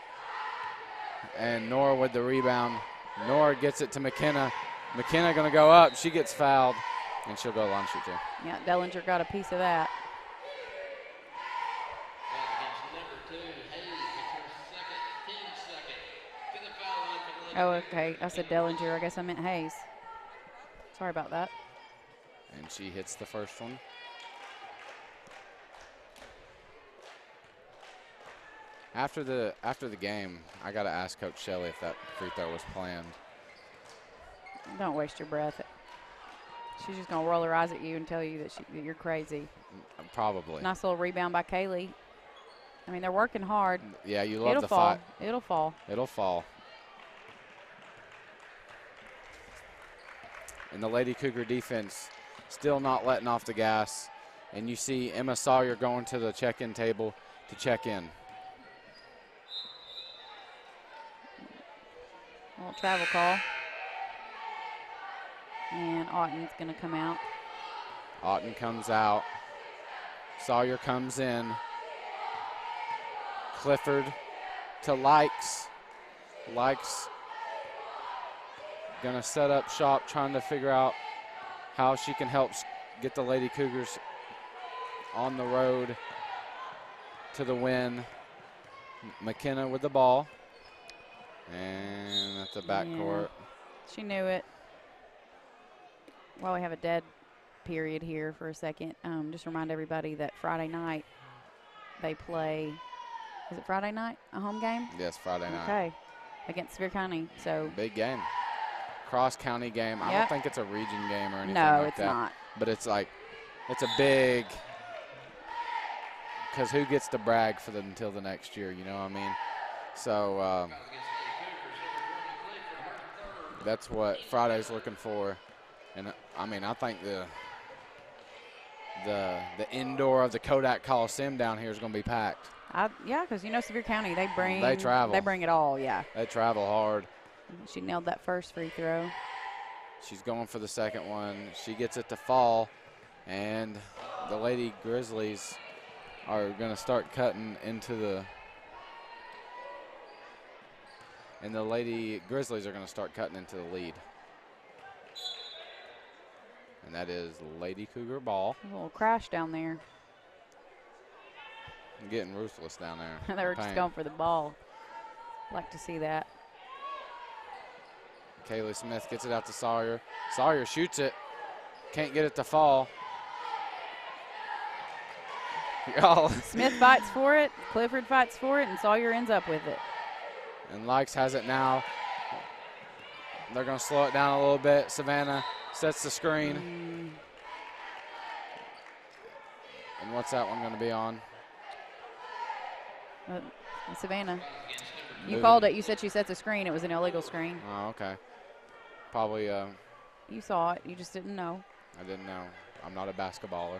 and Nora with the rebound. Nora gets it to McKenna. McKenna going to go up. She gets fouled, and she'll go line shoot too. Yeah, Dellinger got a piece of that. Oh, okay. I said Dellinger. I guess I meant Hayes. Sorry about that. And she hits the first one. After the game, I got to ask Coach Shelley if that free throw was planned. Don't waste your breath. She's just going to roll her eyes at you and tell you that you're crazy. Probably. Nice little rebound by Kaylee. I mean, they're working hard. Yeah, you love the fall. fight. It'll fall. It'll fall. And the Lady Cougar defense still not letting off the gas. And you see Emma Sawyer going to the check-in table to check in. A little travel call. And Otten's going to come out. Otten comes out. Sawyer comes in. Clifford to Likes. Likes gonna set up shop, trying to figure out how she can help get the Lady Cougars on the road to the win. McKenna with the ball. And at the backcourt. She knew it. Well, we have a dead period here for a second. Just remind everybody that Friday night they play. Is it Friday night, a home game? Yes, Friday night. Okay, against Sevier County. So big game, cross-county game. Yep. I don't think it's a region game or anything no, like it's that. not. But it's like, it's a big, because who gets to brag for them until the next year, you know what I mean? So that's what Friday's looking for. And I mean, I think the indoor of the Kodak Coliseum down here is going to be packed. Yeah, because you know Sevier County, they bring it all. Yeah, they travel hard. She nailed that first free throw. She's going for the second one. She gets it to fall, and the Lady Grizzlies are going to start cutting into the. And the Lady Grizzlies are going to start cutting into the lead. And that is Lady Cougar ball. A little crash down there. Getting ruthless down there. They were just going for the ball. Like to see that. Kaylee Smith gets it out to Sawyer. Sawyer shoots it. Can't get it to fall. Smith fights for it. Clifford fights for it. And Sawyer ends up with it. And Likes has it now. They're going to slow it down a little bit. Savannah sets the screen. And what's that one going to be on? Savannah. You called it. You said she sets a screen. It was an illegal screen. Oh, okay. Probably. You saw it. You just didn't know. I didn't know. I'm not a basketballer.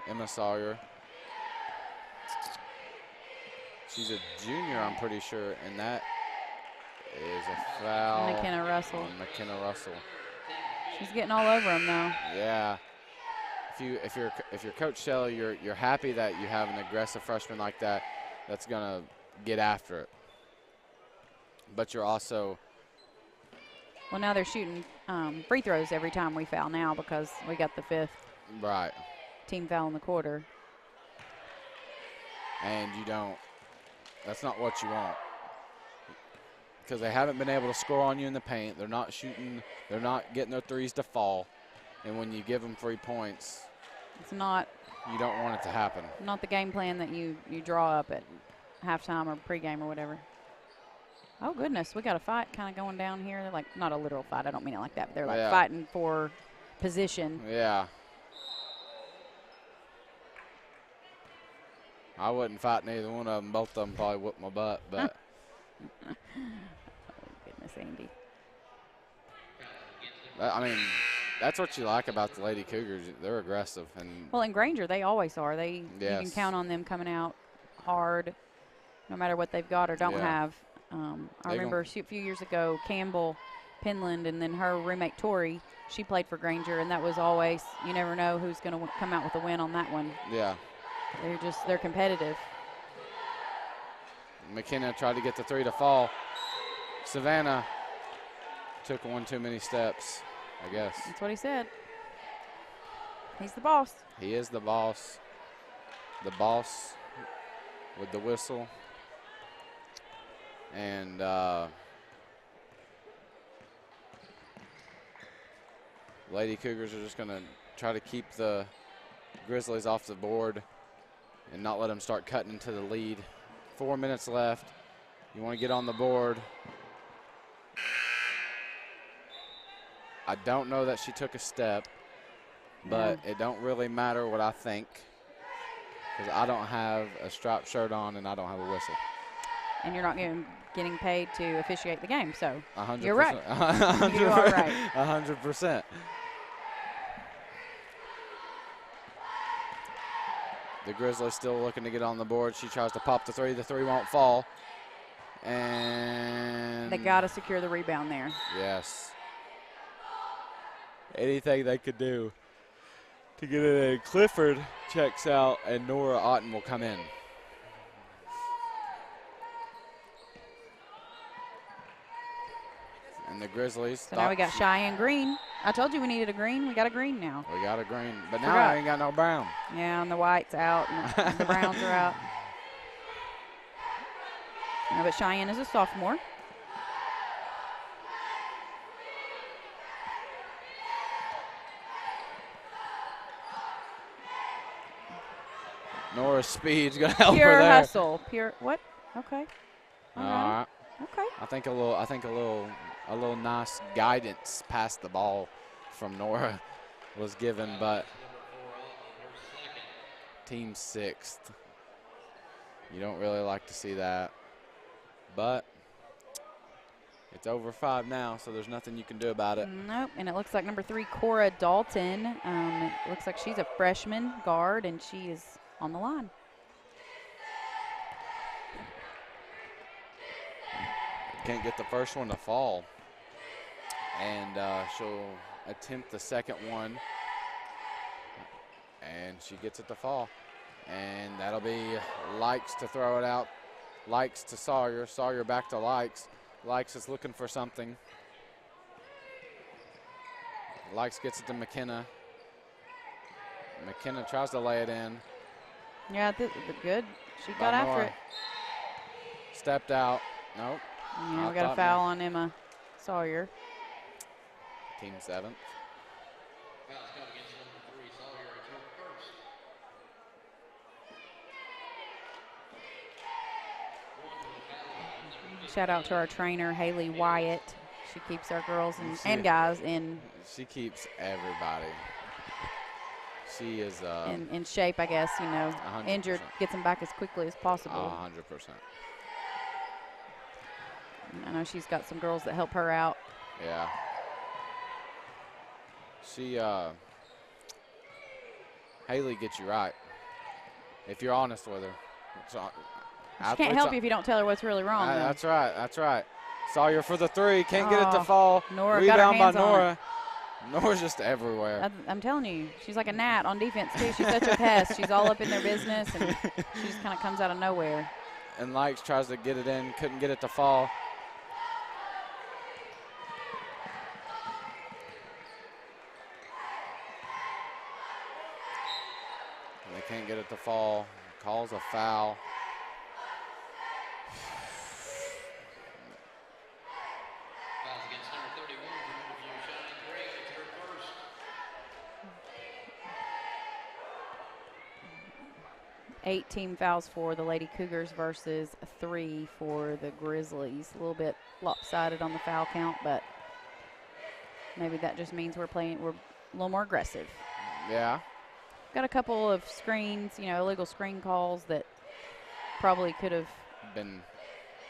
Emma Sawyer. She's a junior, I'm pretty sure, and that is a foul. McKenna Russell. On McKenna Russell. She's getting all over him, though. Yeah. If you're Coach Shelley, you're happy that you have an aggressive freshman like that that's gonna get after it. But you're also. Well, now they're shooting free throws every time we foul now because we got the 5th team foul in the quarter. And you don't. That's not what you want. Because they haven't been able to score on you in the paint. They're not shooting. They're not getting their threes to fall. And when you give them 3 points, it's not. You don't want it to happen. Not the game plan that you draw up at halftime or pregame or whatever. Oh, goodness. We got a fight kind of going down here. They're like, not a literal fight. I don't mean it like that. But they're like fighting for position. Yeah. I wouldn't fight neither one of them. Both of them probably whooped my butt, but. Oh, goodness, Andy. I mean, that's what you like about the Lady Cougars. They're aggressive. Well, in Grainger, they always are. Yes. You can count on them coming out hard no matter what they've got or don't have. I remember a few years ago, Campbell, Penland, and then her roommate Tori, she played for Grainger, and that was always, you never know who's going to come out with a win on that one. Yeah. They're competitive. McKenna tried to get the 3 to fall. Savannah took one too many steps, I guess. That's what he said. He's the boss. He is the boss. The boss with the whistle. And Lady Cougars are just going to try to keep the Grizzlies off the board and not let them start cutting into the lead. 4 minutes left. You want to get on the board. I don't know that she took a step, but it don't really matter what I think, because I don't have a striped shirt on and I don't have a whistle. And you're not getting paid to officiate the game, so 100%. you're right. You are right. 100%. The Grizzlies still looking to get on the board. She tries to pop the three. The three won't fall. And they got to secure the rebound there. Yes. Anything they could do to get it in. Clifford checks out, and Nora Otten will come in. And the Grizzlies. So now we got Cheyenne Green. I told you we needed a green. We got a green now. We got a green, but now I ain't got no brown. Yeah, and the white's out, and the browns are out. No, but Cheyenne is a sophomore. Nora's speed's gonna help Pure her there. hustle. Pure what? Okay. All right. Okay. I think a little nice guidance past the ball from Nora was given, but team sixth. You don't really like to see that, but it's over 5 now, so there's nothing you can do about it. Nope, and it looks like number 3, Cora Dalton. It looks like she's a freshman guard, and she is on the line. Can't get the first one to fall, and she'll attempt the second one, and she gets it to fall. And that'll be Likes to throw it out. Likes to Sawyer. Sawyer back to Likes. Likes is looking for something. Likes gets it to McKenna. McKenna tries to lay it in. Yeah, good. She got after it. Stepped out. Nope. Yeah, we got a foul on Emma Sawyer. Team 7th. Shout out to our trainer, Haley Wyatt. She keeps our girls and guys in. She keeps everybody. She is in shape, I guess. 100%. Injured, gets them back as quickly as possible. 100%. I know she's got some girls that help her out. Yeah. She, Haley gets you right, if you're honest with her. So, she can't help you if you don't tell her what's really wrong. That's right. That's right. Sawyer for the 3. Can't get it to fall. Nora got her hands by Nora. Nora's just everywhere. I'm telling you, she's like a gnat on defense, too. She's such a pest. She's all up in their business, and she just kind of comes out of nowhere. And Likes tries to get it in. Couldn't get it to fall. And they can't get it to fall. Calls a foul. Fouls against number 31 from Northview, Cheyenne Gray. It's her first. 8 team fouls for the Lady Cougars versus 3 for the Grizzlies. A little bit lopsided on the foul count, but maybe that just means we're a little more aggressive. Yeah. Got a couple of screens, illegal screen calls that probably could have been.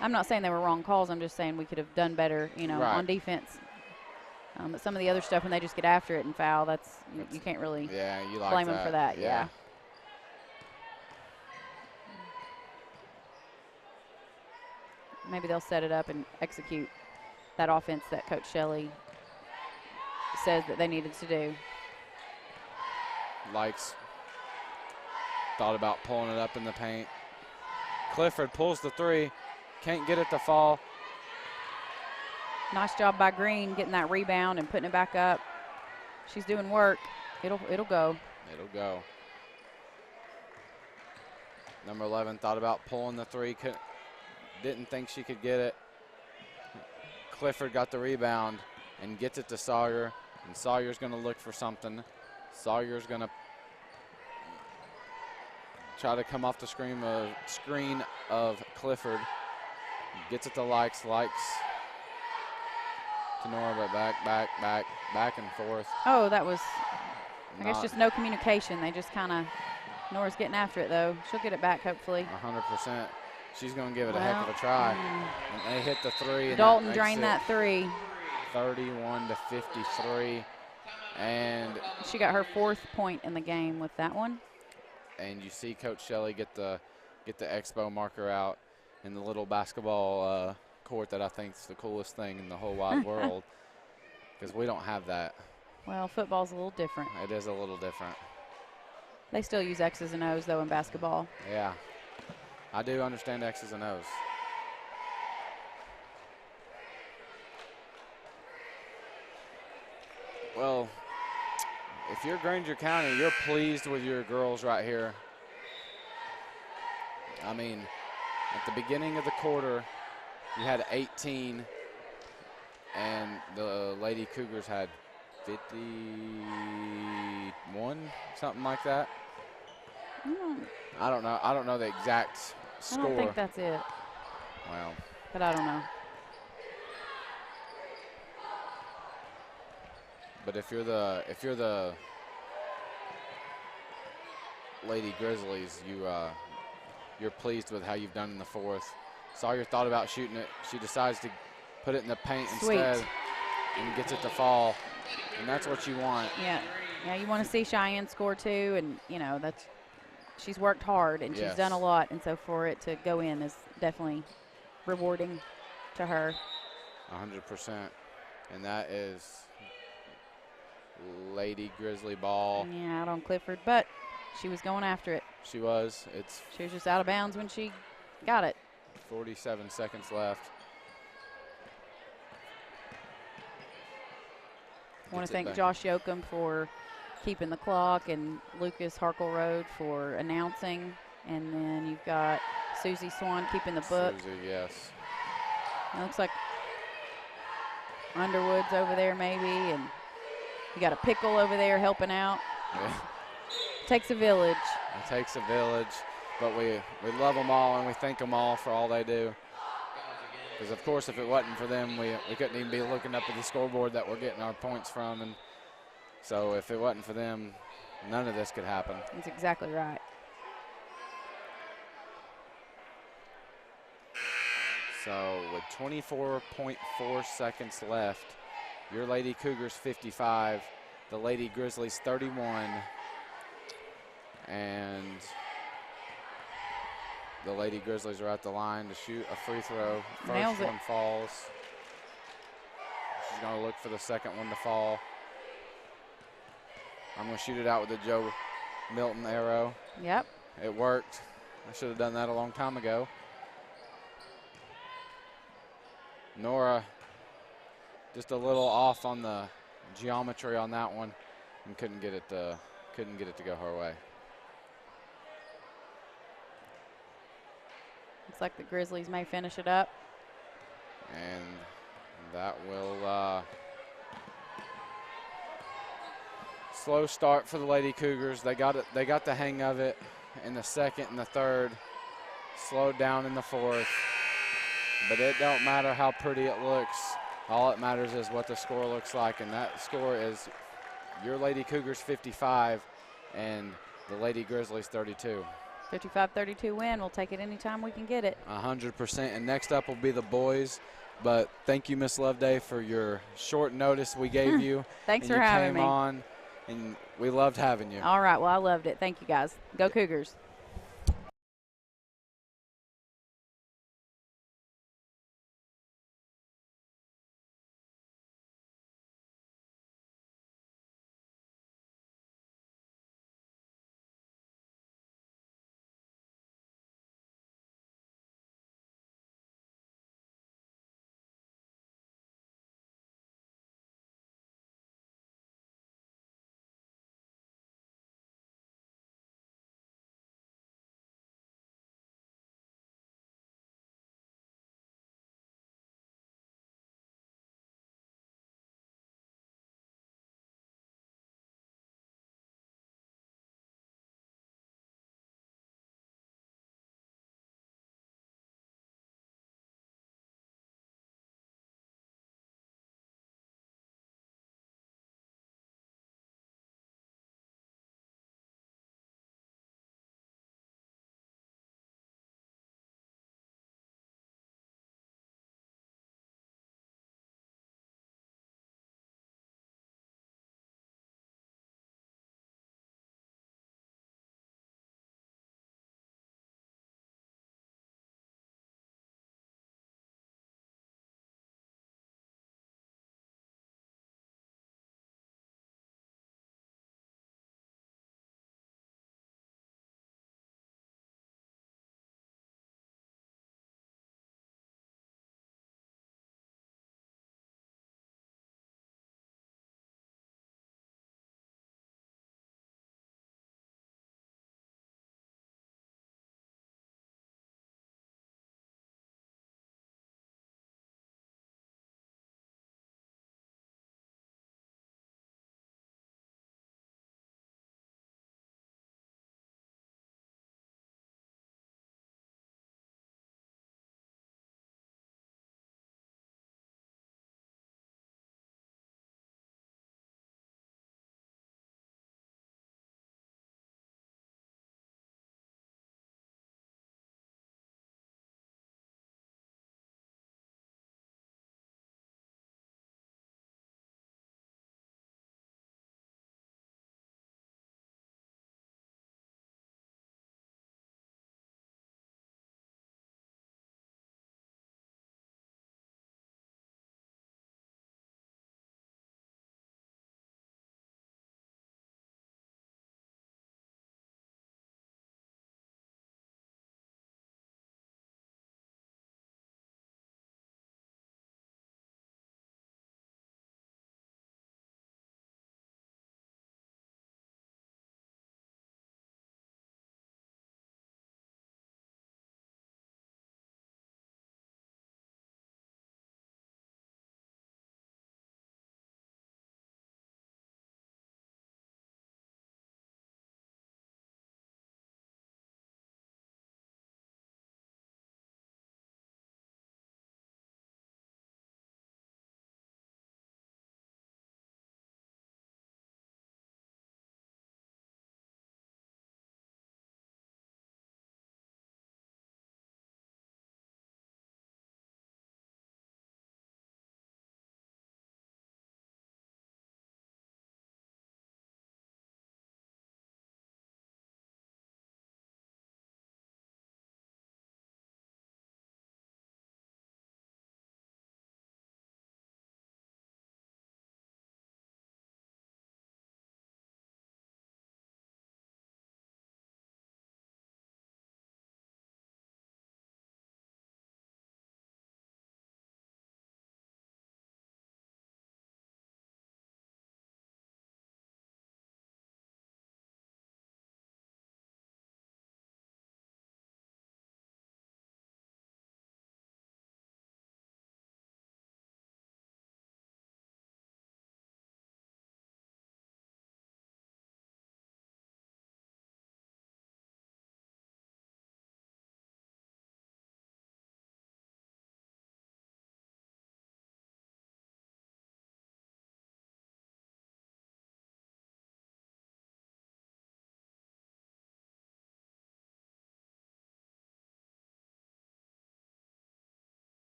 I'm not saying they were wrong calls. I'm just saying we could have done better, right. on defense. But some of the other stuff, when they just get after it and foul, that's you can't really blame them for that. Yeah. Maybe they'll set it up and execute that offense that Coach Shelley says that they needed to do. Likes thought about pulling it up in the paint. Clifford pulls the 3, can't get it to fall. Nice job by Green getting that rebound and putting it back up. She's doing work. It'll go. It'll go. Number 11 thought about pulling the 3, didn't think she could get it. Clifford got the rebound and gets it to Sawyer, and Sawyer's going to look for something. Sawyer's going to try to come off the screen of Clifford. Gets it to Likes to Nora, but back and forth. Oh, that was, I guess, just no communication. They just kind of, Nora's getting after it, though. She'll get it back, hopefully. 100%. She's going to give it a heck of a try. And they hit the three. And Dalton drained that three. 31-53. And she got her 4th point in the game with that one. And you see Coach Shelley get the expo marker out in the little basketball court that I think is the coolest thing in the whole wide world, because we don't have that. Well, football's a little different. It is a little different. They still use X's and O's, though, in basketball. Yeah. I do understand X's and O's. Well, if you're Grainger County, you're pleased with your girls right here. I mean, at the beginning of the quarter, you had 18, and the Lady Cougars had 51, something like that. I don't know. I don't know the exact score. I don't think that's it. Well, but I don't know. But if you're the Lady Grizzlies, you're pleased with how you've done in the 4th. Sawyer thought about shooting it. She decides to put it in the paint instead, and gets it to fall. And that's what you want. Yeah, you want to see Cheyenne score too, and she's worked hard and she's done a lot, and so for it to go in is definitely rewarding to her. 100%, and that is Lady Grizzly ball. Yeah, out on Clifford, but she was going after it. She was. She was just out of bounds when she got it. 47 seconds left. I want to thank Josh Yoakum for keeping the clock, and Lucas Harkleroad for announcing. And then you've got Susie Swan keeping the book. Susie, yes. It looks like Underwood's over there maybe, and you got a Pickle over there helping out. Yeah. Takes a village. It takes a village, but we love them all, and we thank them all for all they do. Because, of course, if it wasn't for them, we couldn't even be looking up at the scoreboard that we're getting our points from. And so if it wasn't for them, none of this could happen. That's exactly right. So with 24.4 seconds left, your Lady Cougars 55, the Lady Grizzlies 31, and the Lady Grizzlies are at the line to shoot a free throw. First one falls. She's going to look for the second one to fall. I'm going to shoot it out with the Joe Milton arrow. Yep. It worked. I should have done that a long time ago. Nora just a little off on the geometry on that one, and couldn't get it to go her way. Looks like the Grizzlies may finish it up. And that will slow start for the Lady Cougars. They got the hang of it in the second and the third. Slowed down in the fourth. But it don't matter how pretty it looks. All it matters is what the score looks like, and that score is your Lady Cougars 55 and the Lady Grizzlies 32. 55-32 win. We'll take it anytime we can get it. 100%. And next up will be the boys. But thank you, Miss Loveday, for your short notice we gave you. Thanks for having me. You came on, and we loved having you. All right. Well, I loved it. Thank you, guys. Go Cougars.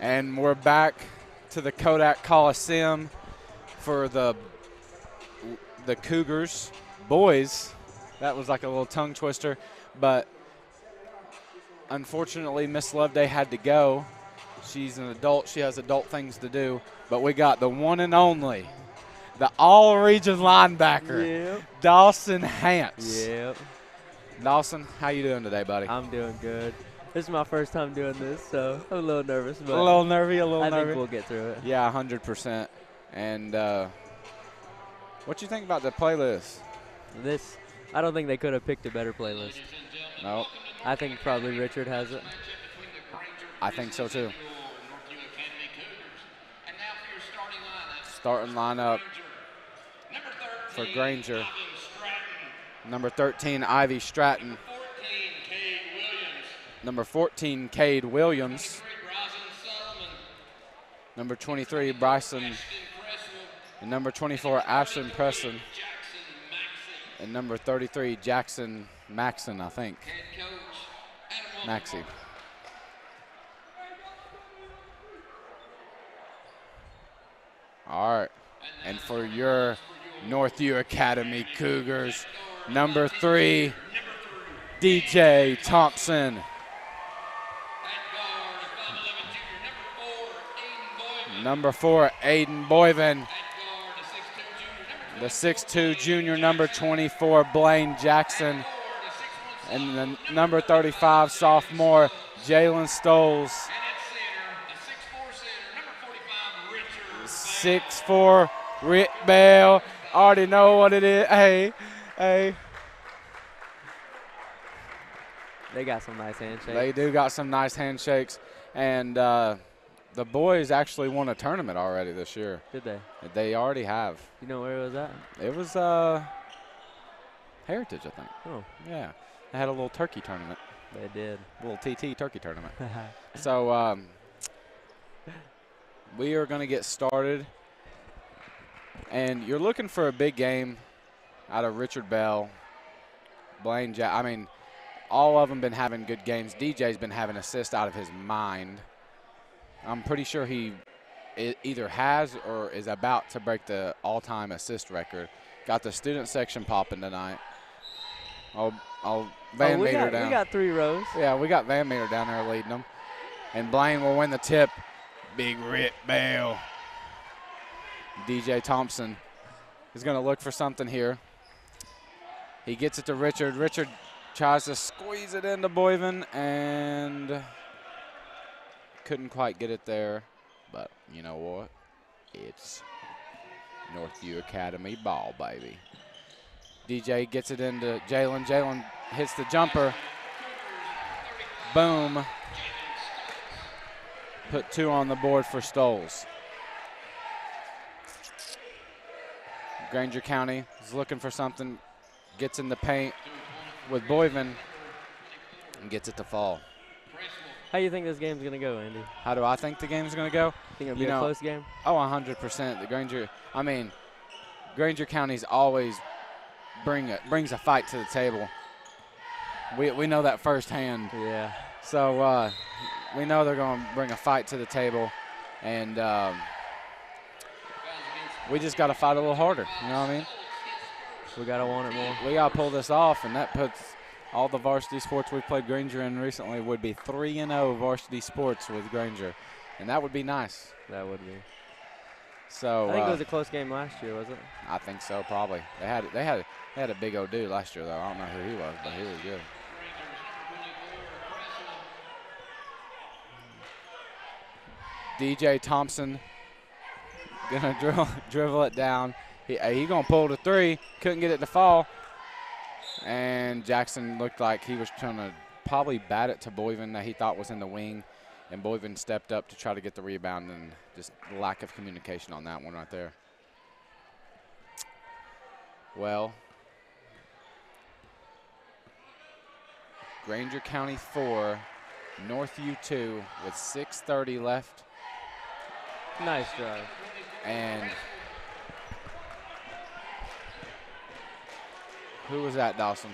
And we're back to the Kodak Coliseum for the Cougars boys. That was like a little tongue twister, but unfortunately Miss Loveday had to go. She's an adult. She has adult things to do. But we got the one and only, the all-region linebacker, Dawson Hance. Yep. Dawson, how you doing today, buddy? I'm doing good. This is my first time doing this, so I'm a little nervous. But a little nervy, I think we'll get through it. Yeah, 100%. And what you think about the playlist? This, I don't think they could have picked a better playlist. No. I think probably Richard has it. I think so too. Starting lineup for Grainger. Number 13, Ivy Stratton. Number 14, Cade Williams. Number 23, Bryson. And number 24, Ashton Preston. And number 33, Jackson Maxon, I think. Maxie. All right. And for your Northview Academy Cougars, number 3, DJ Thompson. Number 4, Aiden Boyven. The 6'2 junior, number 24, Blaine Jackson. And the number 35 sophomore, Jalen Stoles. 6'4", Rick Bell. Already know what it is. Hey. They got some nice handshakes. They do got some nice handshakes. And the boys actually won a tournament already this year. Did they? They already have. You know where it was at? It was Heritage, I think. Oh. Yeah. They had a little turkey tournament. They did. A little TT turkey tournament. So we are going to get started. And you're looking for a big game out of Richard Bell, Blaine I mean, all of them been having good games. DJ's been having assists out of his mind. I'm pretty sure he either has or is about to break the all-time assist record. Got the student section popping tonight. Van Meter down. We got 3 rows. Yeah, we got Van Meter down there leading them. And Blaine will win the tip. Big Rip Bell. DJ Thompson is going to look for something here. He gets it to Richard. Richard tries to squeeze it into Boyven and couldn't quite get it there. But you know what? It's Northview Academy ball, baby. DJ gets it into Jalen. Jalen hits the jumper. Boom. Put 2 on the board for Stoles. Grainger County is looking for something. Gets in the paint with Boyven and gets it to fall. How do you think this game's going to go, Andy? How do I think the game's going to go? Think it'll be a close game? Oh, 100%. Grainger County's always brings a fight to the table. We know that firsthand. Yeah. So we know they're going to bring a fight to the table, and we just got to fight a little harder. You know what I mean? We got to want it more. We got to pull this off, and that puts all the varsity sports we've played Grainger in recently would be 3-0 varsity sports with Grainger, and that would be nice. That would be. So I think it was a close game last year, was it? I think so, probably. They had a big old dude last year, though. I don't know who he was, but he was good. DJ Thompson gonna dribble it down. He gonna pull the 3. Couldn't get it to fall. And Jackson looked like he was trying to probably bat it to Boyven that he thought was in the wing. And Boyven stepped up to try to get the rebound, and just lack of communication on that one right there. Well, Grainger County 4, Northview 2 with 6:30 left. Nice drive. And who was that, Dawson?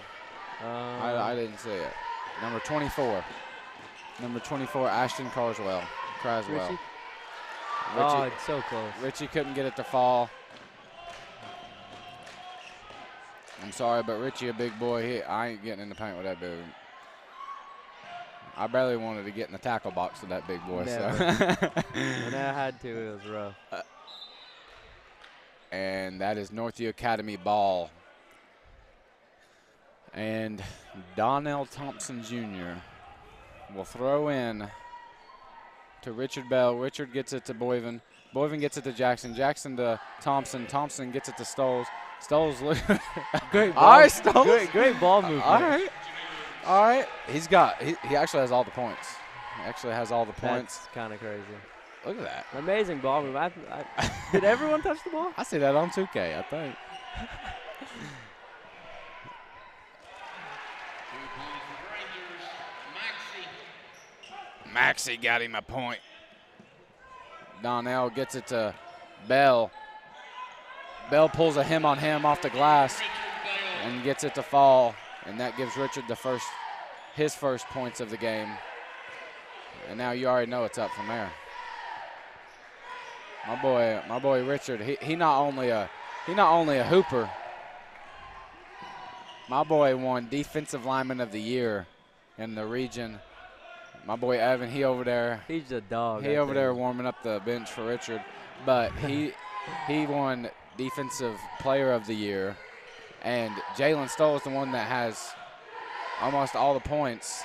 I didn't see it. Number 24. Number 24, Ashton Carswell. Craswell. Richie? Richie, Oh, it's so close. Richie couldn't get it to fall. I'm sorry, but Richie, a big boy, I ain't getting in the paint with that dude. I barely wanted to get in the tackle box with that big boy. Never. So. When I had to, it was rough. And that is Northview Academy ball. And Donnell Thompson Jr. will throw in to Richard Bell. Richard gets it to Boyven. Boyven gets it to Jackson. Jackson to Thompson. Thompson gets it to Stoles. Stoles look. Great ball. All right, Stoles. Great ball movement. All right. All right. He actually has all the points. He actually has all the points. That's kind of crazy. Look at that. Amazing ball move. Did everyone touch the ball? I see that on 2K, I think. 2 points for Rangers. Maxey. Maxey got him a point. Donnell gets it to Bell. Bell pulls a him on him off the glass and gets it to fall. And that gives Richard his first points of the game. And now you already know it's up from there. My boy Richard, he not only a hooper. My boy won Defensive Lineman of the Year in the region. My boy Evan, he over there. He's a dog. He over there warming up the bench for Richard, but he won Defensive Player of the Year, and Jalen Stoll is the one that has almost all the points.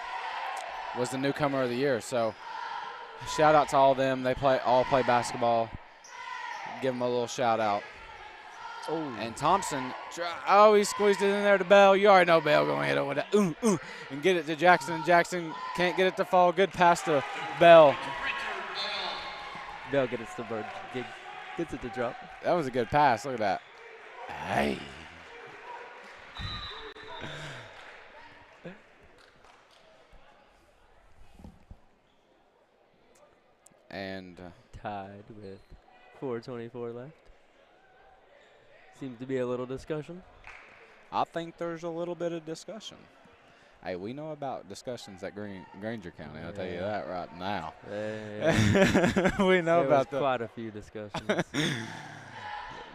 Was the newcomer of the year. So shout out to all of them. They all play basketball. Give them a little shout out. Oh. And Thompson, he squeezed it in there to Bell. You already know Bell going to hit it with that. And get it to Jackson. Jackson can't get it to fall. Good pass to Bell. Bell gets it to drop. That was a good pass. Look at that. Hey. And tied with 4:24 left. Seems to be a little discussion. I think there's a little bit of discussion. Hey, we know about discussions at Grainger County. I'll tell you that right now. We know about that. Quite a few discussions.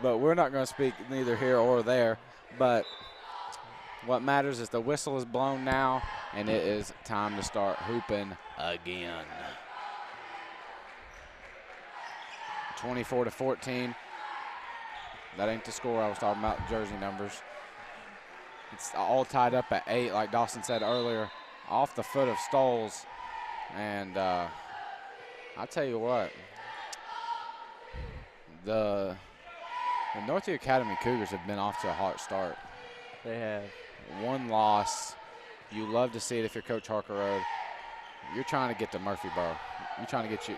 But we're not going to speak neither here or there. But what matters is the whistle is blown now, and it is time to start hooping again. 24-14. That ain't the score I was talking about, jersey numbers. It's all tied up at 8, like Dawson said earlier, off the foot of Stoles. And I'll tell you what, the Northview Academy Cougars have been off to a hot start. They have. 1 loss. You love to see it if you're Coach Harker Road. You're trying to get to Murphyboro. You're trying to get to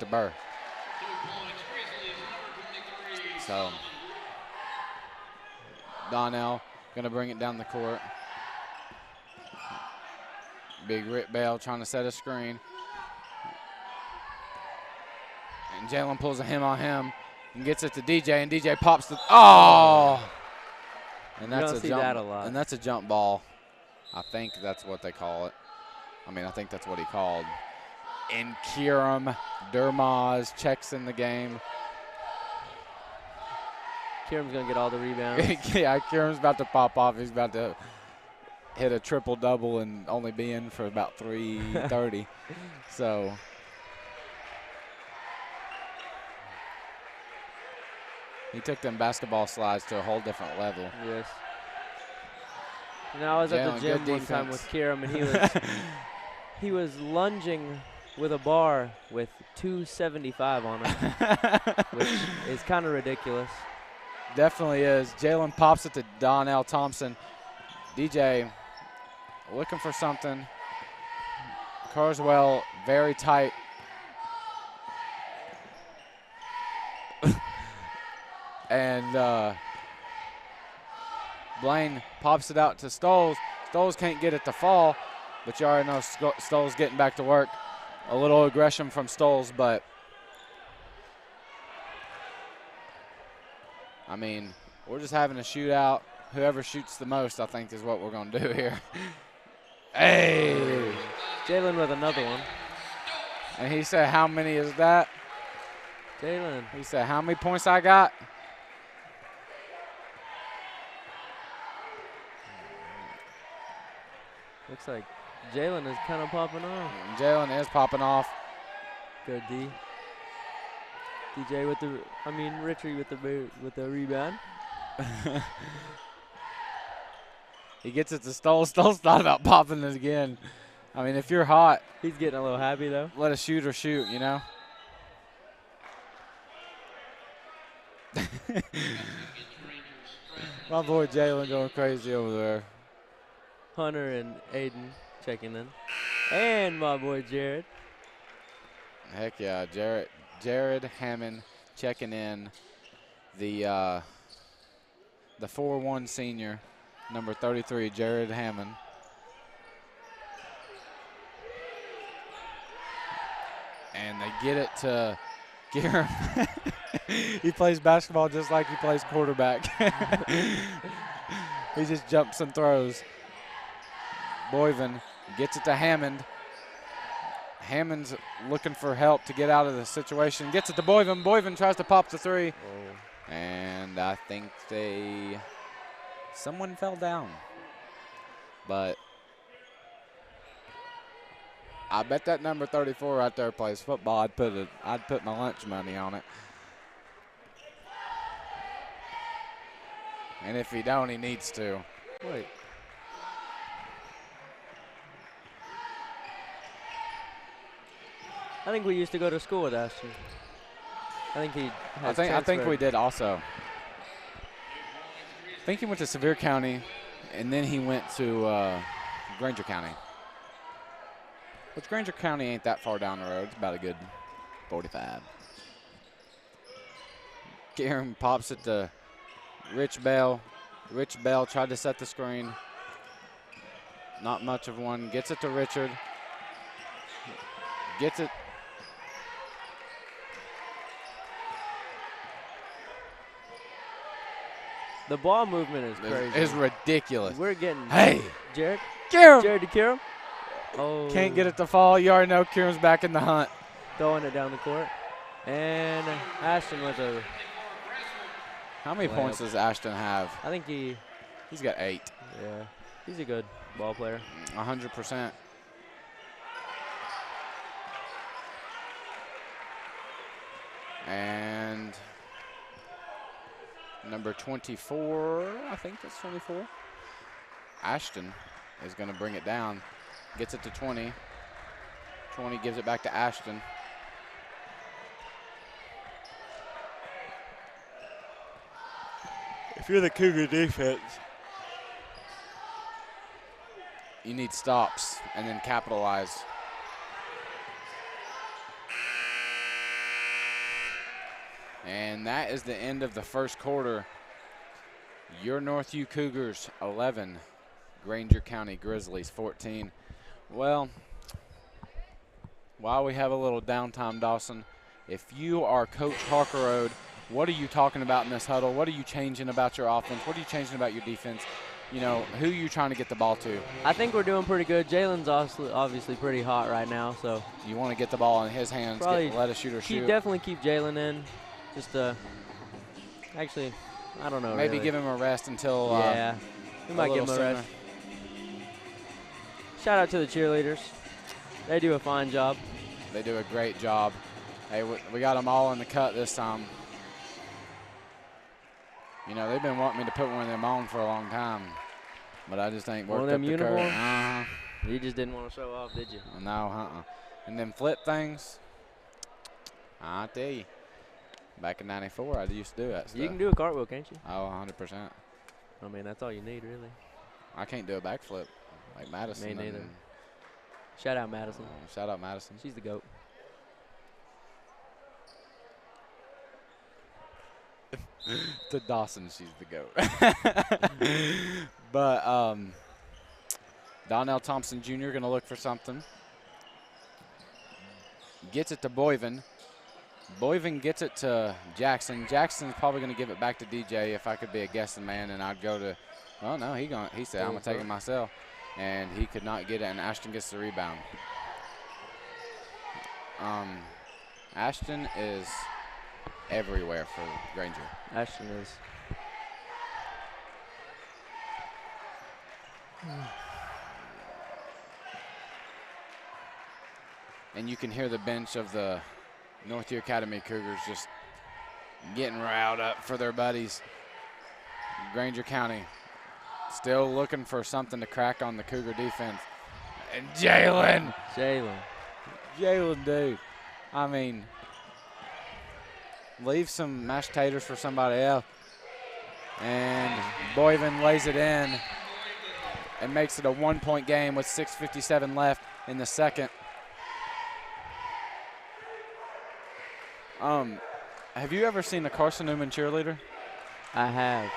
Burr. 2 points, Grizzlies, number 23. So Donnell going to bring it down the court. Big Rick Bell trying to set a screen. And Jalen pulls a him on him and gets it to DJ, and DJ pops the and that's a jump. That a lot. And that's a jump ball. I think that's what they call it. I think that's what he called. And Kieram Dermaz checks in the game. Kieram's going to get all the rebounds. Yeah, Kieram's about to pop off. He's about to hit a triple-double and only be in for about 3:30. So he took them basketball slides to a whole different level. Yes. And I was at the gym one time with Kieram, and he was lunging with a bar with 275 on it, which is kind of ridiculous. Definitely is. Jalen pops it to Donnell Thompson. DJ looking for something. Carswell very tight. And Blaine pops it out to Stoles. Stoles can't get it to fall, but you already know Stoles getting back to work. A little aggression from Stoles, but we're just having a shootout. Whoever shoots the most, I think, is what we're going to do here. Hey! Jalen with another one. And he said, how many is that? Jalen. He said, how many points I got? Looks like Jalen is kind of popping off. Jalen is popping off. Good D. DJ with the, Richie with the rebound. He gets it to Stoll. Stoll's thought about popping it again. I mean, if you're hot, he's getting a little happy though. Let a shooter shoot, you know. My boy Jalen going crazy over there. Hunter and Aiden checking in. And my boy Jared. Heck yeah, Jared Hammond checking in. The 4-1 senior, number 33, Jared Hammond. And they get it to Garham. He plays basketball just like he plays quarterback. He just jumps and throws. Boyven gets it to Hammond. Hammond's looking for help to get out of the situation. Gets it to Boyven. Boyven tries to pop the three. Oh. And I think someone fell down. But I bet that number 34 right there plays football. I'd put my lunch money on it. And if he don't, he needs to. Wait. I think we used to go to school with Ashton. I think we did also. I think he went to Sevier County, and then he went to Grainger County. Which Grainger County ain't that far down the road. It's about a good 45. Garham pops it to Rich Bell. Rich Bell tried to set the screen. Not much of one. Gets it to Richard. Gets it. The ball movement is crazy. It's ridiculous. We're getting. Hey. Jared. Garham. Jared to Kieran. Oh. Can't get it to fall. You already know Kieran's back in the hunt. Throwing it down the court. And Ashton with a. How many points does Ashton have? I think he's got 8. Yeah. He's a good ball player. 100%. And number 24, I think that's 24. Ashton is going to bring it down. Gets it to 20. 20 gives it back to Ashton. If you're the Cougar defense, you need stops and then capitalize. And that is the end of the first quarter. Your Northview Cougars 11, Grainger County Grizzlies 14. Well, while we have a little downtime, Dawson, if you are Coach Harkerode, what are you talking about in this huddle? What are you changing about your offense? What are you changing about your defense? You know, who are you trying to get the ball to? I think we're doing pretty good. Jalen's obviously pretty hot right now, so. You want to get the ball in his hands, let a shooter shoot. Definitely keep Jalen in. Just actually, I don't know. Maybe really. give him a rest until. Yeah, we might give him a rest. Shout out to the cheerleaders. They do a fine job. They do a great job. Hey, we got them all in the cut this time. You know, they've been wanting me to put one of them on for a long time, but I just ain't worked up the courage. You just didn't want to show off, did you? No, And them flip things, I tell you, back in '94, I used to do that stuff. You can do a cartwheel, can't you? Oh, 100%. I mean, that's all you need, really. I can't do a backflip like Madison. Me neither. Shout out Madison. Shout out Madison. She's the GOAT. To Dawson, she's the GOAT. But Donnell Thompson Jr. going to look for something. Gets it to Boyven. Boyven gets it to Jackson. Jackson's probably going to give it back to DJ. If I could be a guessing man, and I'd go to, well, no, he said, I'm going to take it myself. And he could not get it, and Ashton gets the rebound. Ashton is everywhere for Grainger. Ashton is. And you can hear the bench of the Northview Academy Cougars just getting riled up for their buddies. Grainger County still looking for something to crack on the Cougar defense. And Jalen, dude. I mean, leave some mashed taters for somebody else. And Boyven lays it in and makes it a 1-point game with 6:57 left in the second. Have you ever seen a Carson Newman cheerleader? I have.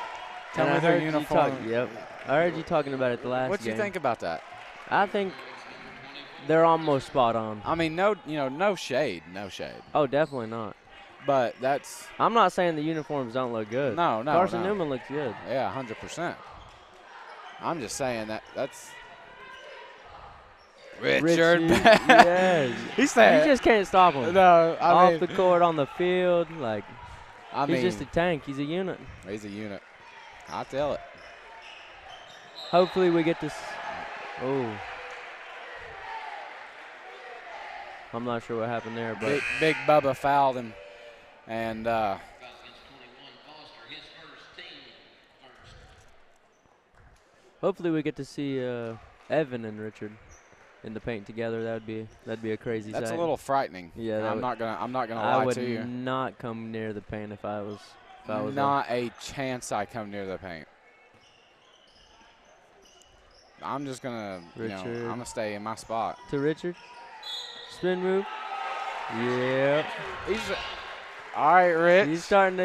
Tell me their uniform. Yep. I heard you talking about it the last game. What do you think about that? I think they're almost spot on. I mean, no shade. Oh, definitely not. But that's. I'm not saying the uniforms don't look good. No. Carson Newman looks good. Yeah, 100%. I'm just saying that's. Richard. Yes. He said. You just can't stop him. No, I mean. Off the court, on the field, like. I mean, he's just a tank. He's a unit. He's a unit. I'll tell it. Hopefully we get this. Oh. I'm not sure what happened there, but. Big Bubba fouled him. And. Hopefully we get to see Evan and Richard in the paint together. That'd be a crazy sight. That's a little frightening. Yeah, I'm not gonna lie to you. I would not come near the paint if I was not a chance I come near the paint. I'm just gonna, I'm gonna stay in my spot. To Richard, spin move. Yeah. All right, Rich. He's turning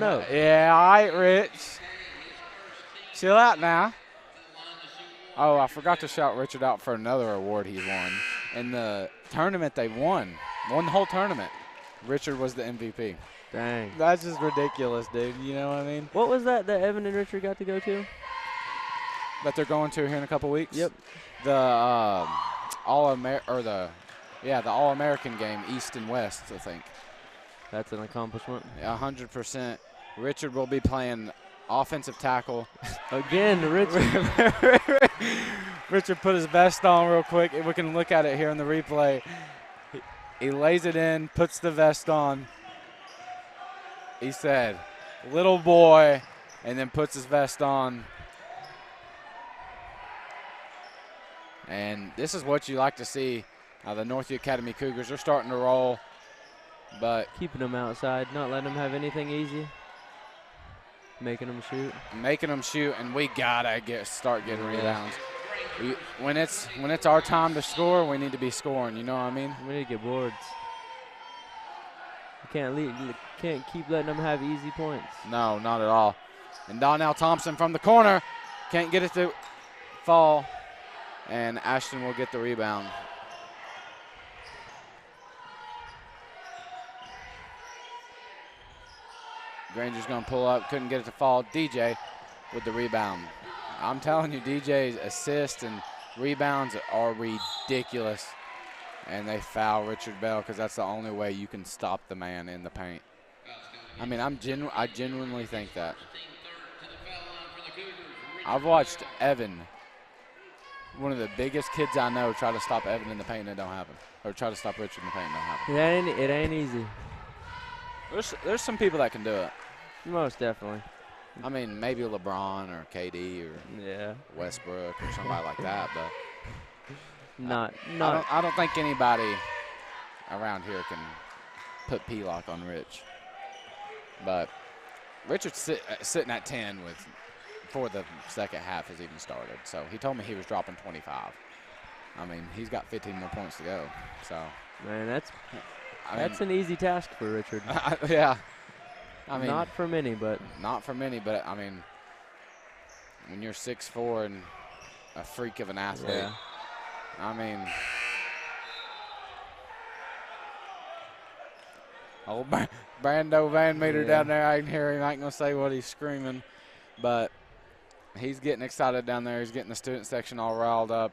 up. Yeah, all right, Rich. Chill out now. Oh, I forgot to shout Richard out for another award he won. In the tournament they won the whole tournament. Richard was the MVP. Dang. That's just ridiculous, dude. You know what I mean? What was that Evan and Richard got to go to? That they're going to here in a couple weeks? Yep. The All-American game, East and West, I think. That's an accomplishment. 100%. Richard will be playing offensive tackle. Again, Richard. Richard put his vest on real quick. We can look at it here in the replay. He lays it in, puts the vest on. He said, little boy, and then puts his vest on. And this is what you like to see. The Northview Academy Cougars are starting to roll. But keeping them outside, not letting them have anything easy. Making them shoot, and we gotta start getting rebounds. When it's our time to score, we need to be scoring. You know what I mean? We need to get boards. You can't keep letting them have easy points. No, not at all. And Donnell Thompson from the corner can't get it to fall, and Ashton will get the rebound. Grainger's going to pull up, couldn't get it to fall. DJ with the rebound. I'm telling you, DJ's assists and rebounds are ridiculous. And they foul Richard Bell because that's the only way you can stop the man in the paint. I mean, I genuinely think that. I've watched Evan, one of the biggest kids I know, try to stop Evan in the paint and it don't happen. Or try to stop Richard in the paint and it don't happen. It ain't easy. There's some people that can do it. Most definitely. I mean, maybe LeBron or KD or Westbrook or somebody like that, but I don't think anybody around here can put P-lock on Rich. But Richard's sitting at 10 before the second half has even started. So he told me he was dropping 25. I mean, he's got 15 more points to go. So man, that's an easy task for Richard. Yeah. I mean, not for many, but I mean, when you're 6'4" and a freak of an athlete, I mean, old Brando Van Meter down there, I can hear him. I ain't gonna say what he's screaming, but he's getting excited down there. He's getting the student section all riled up.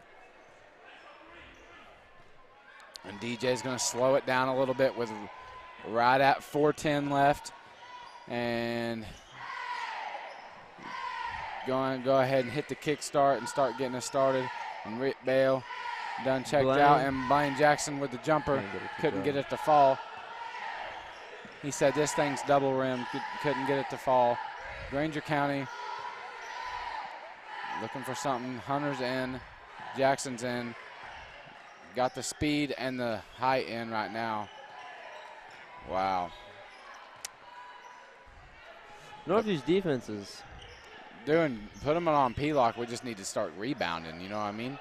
And DJ's going to slow it down a little bit with right at 4:10 left. And go ahead and hit the kickstart and start getting us started. And Rick Bale done checked out. And Blaine Jackson with the jumper. Couldn't get it to fall. He said this thing's double rim. Couldn't get it to fall. Grainger County looking for something. Hunter's in. Jackson's in. Got the speed and the height in right now. Wow. Northview's defense is put them on P-lock. We just need to start rebounding, you know what I mean?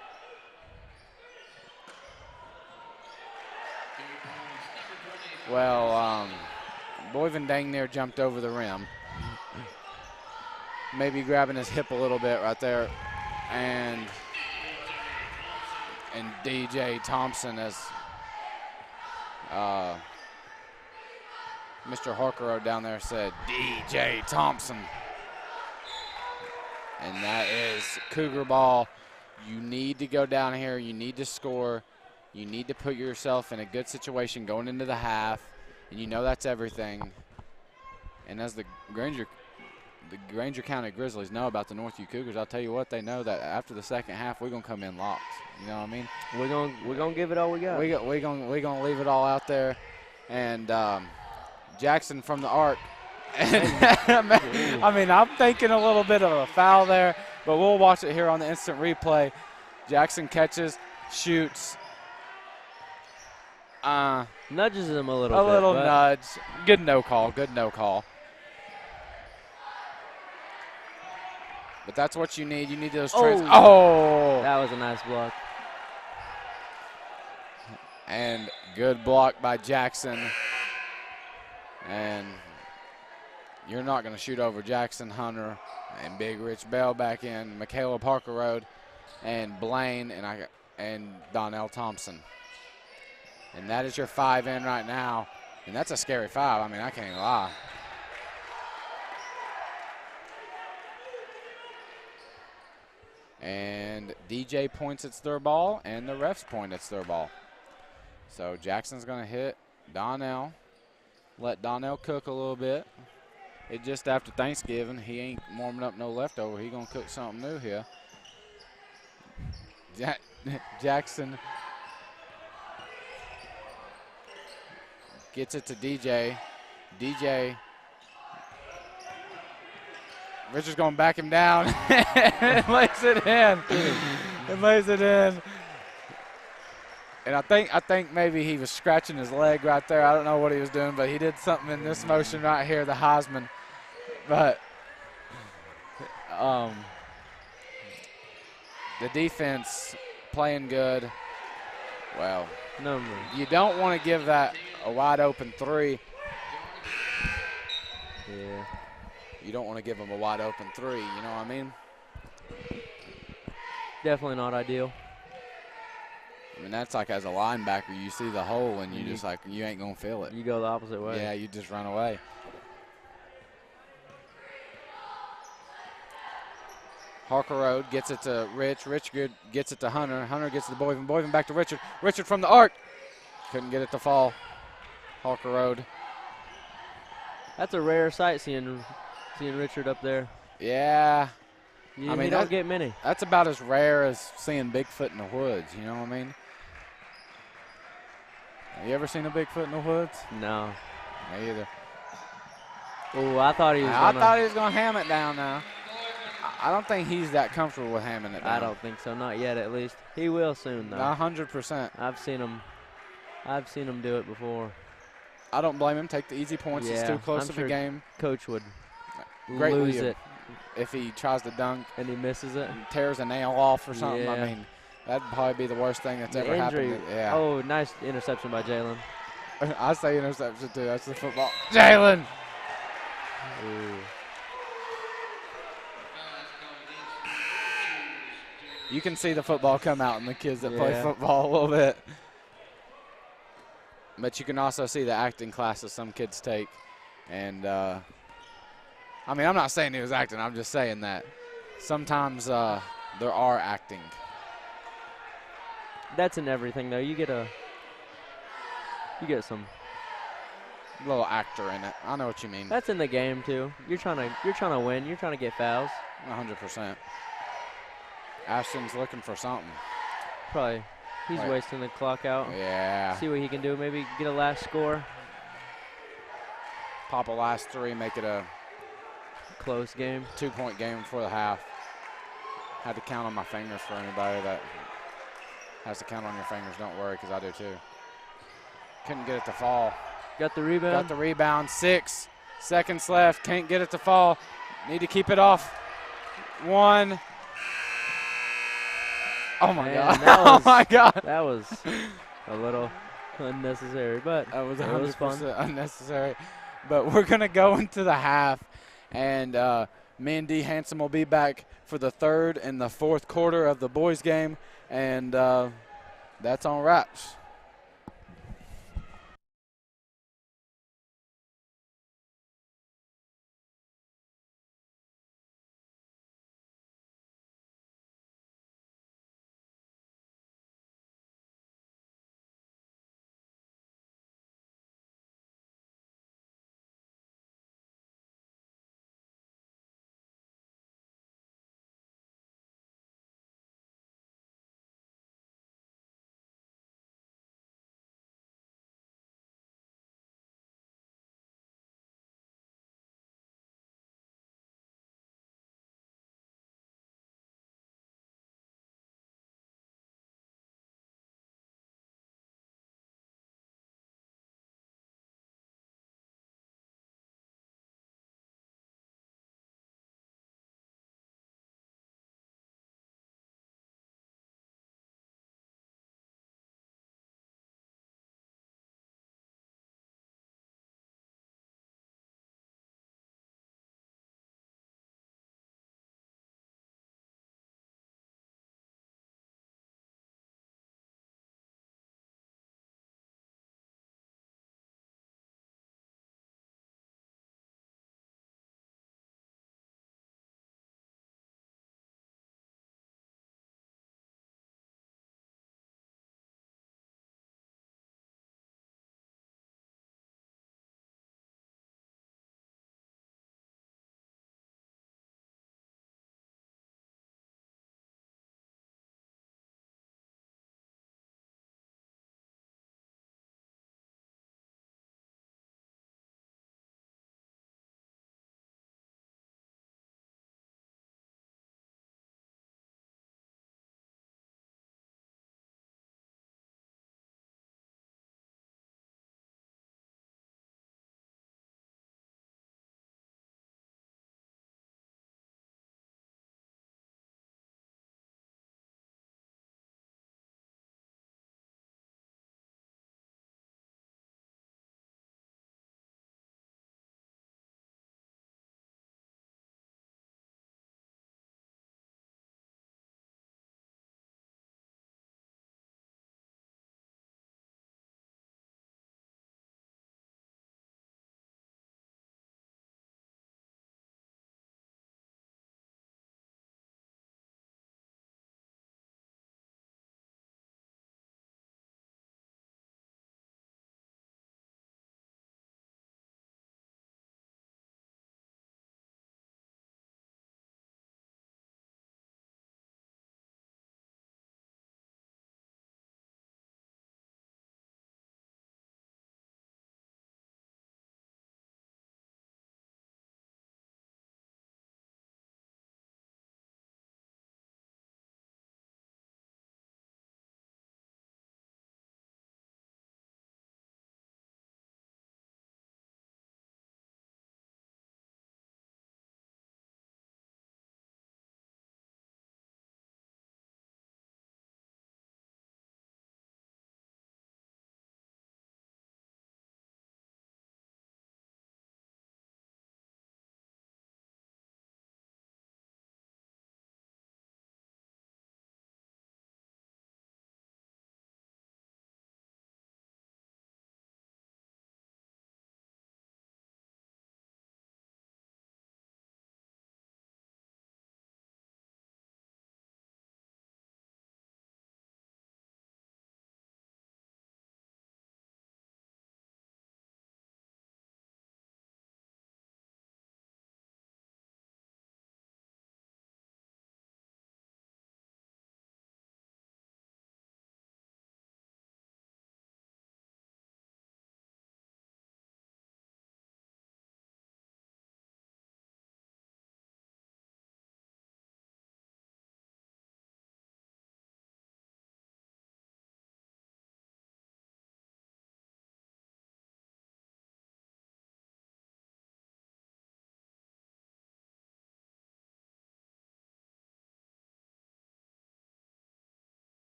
Well, Boyven dang near jumped over the rim. Maybe grabbing his hip a little bit right there. And DJ Thompson, as Mr. Harkero down there said, DJ Thompson. And that is Cougar ball. You need to go down here. You need to score. You need to put yourself in a good situation going into the half. And you know that's everything. And as the Grainger County Grizzlies know about the Northview Cougars, I'll tell you what, they know that after the second half, we're going to come in locked. You know what I mean? We're gonna give it all we got. We're gonna leave it all out there. And Jackson from the arc. I mean, I'm thinking a little bit of a foul there, but we'll watch it here on the instant replay. Jackson catches, shoots. Nudges him a little bit. A little nudge. Good no call. Good no call. But that's what you need. You need those trans. Oh! That was a nice block. And good block by Jackson. And you're not going to shoot over Jackson, Hunter, and Big Rich Bell back in. Michaela Parker Road, and Blaine, and Donnell Thompson. And that is your 5 in right now. And that's a scary 5. I mean, I can't even lie. And DJ points it's their ball, and the refs point it's their ball. So Jackson's going to hit Donnell. Let Donnell cook a little bit. It's just after Thanksgiving. He ain't warming up no leftover. He going to cook something new here. Jackson gets it to DJ. DJ. Richard's going to back him down and lays it in. And lays it in. And I think maybe he was scratching his leg right there. I don't know what he was doing, but he did something in this motion right here, the Heisman. But the defense playing good. Well, you don't want to give that a wide open 3. Yeah. You don't want to give them a wide open 3, you know what I mean? Definitely not ideal. I mean, that's like as a linebacker, you see the hole and you just like, you ain't going to feel it. You go the opposite way. Yeah, you just run away. Harker Road gets it to Rich. Rich gets it to Hunter. Hunter gets it to Boyven. Boyven back to Richard. Richard from the arc. Couldn't get it to fall. Harker Road. That's a rare sight seeing Richard up there. Yeah. I mean, don't get many. That's about as rare as seeing Bigfoot in the woods, you know what I mean? Have you ever seen a Bigfoot in the woods? No. Me either. Oh, I thought he was going to ham it down now. I don't think he's that comfortable with hamming it down. I don't think so, not yet at least. He will soon, though. 100%. I've seen him do it before. I don't blame him. Take the easy points. Yeah, it's too close I'm to sure the game. Coach would Greatly lose it if he tries to dunk and he misses it. and tears a nail off or something. Yeah. I mean, that'd probably be the worst thing that's ever happened. Yeah. Oh, nice interception by Jalen. I say interception too. That's the football. Jalen. You can see the football come out in the kids that play football a little bit. But you can also see the acting classes some kids take. And, I mean, I'm not saying he was acting. I'm just saying that sometimes there are acting. That's in everything, though. You get You get some. Little actor in it. I know what you mean. That's in the game too. You're trying to win. You're trying to get fouls. 100%. Ashton's looking for something. Probably. He's wasting the clock out. Yeah. See what he can do. Maybe get a last score. Pop a last 3, make it a close game. 2-point game before the half. Had to count on my fingers for anybody that has to count on your fingers. Don't worry, because I do too. Couldn't get it to fall. Got the rebound. Got the rebound. 6 seconds left. Can't get it to fall. Need to keep it off. 1. Oh my God. Oh my God. That was a little unnecessary, but that was 100% fun. Unnecessary. But we're gonna go into the half, and me and D Handsome will be back for the 3rd and the 4th quarter of the boys' game, and that's on wraps.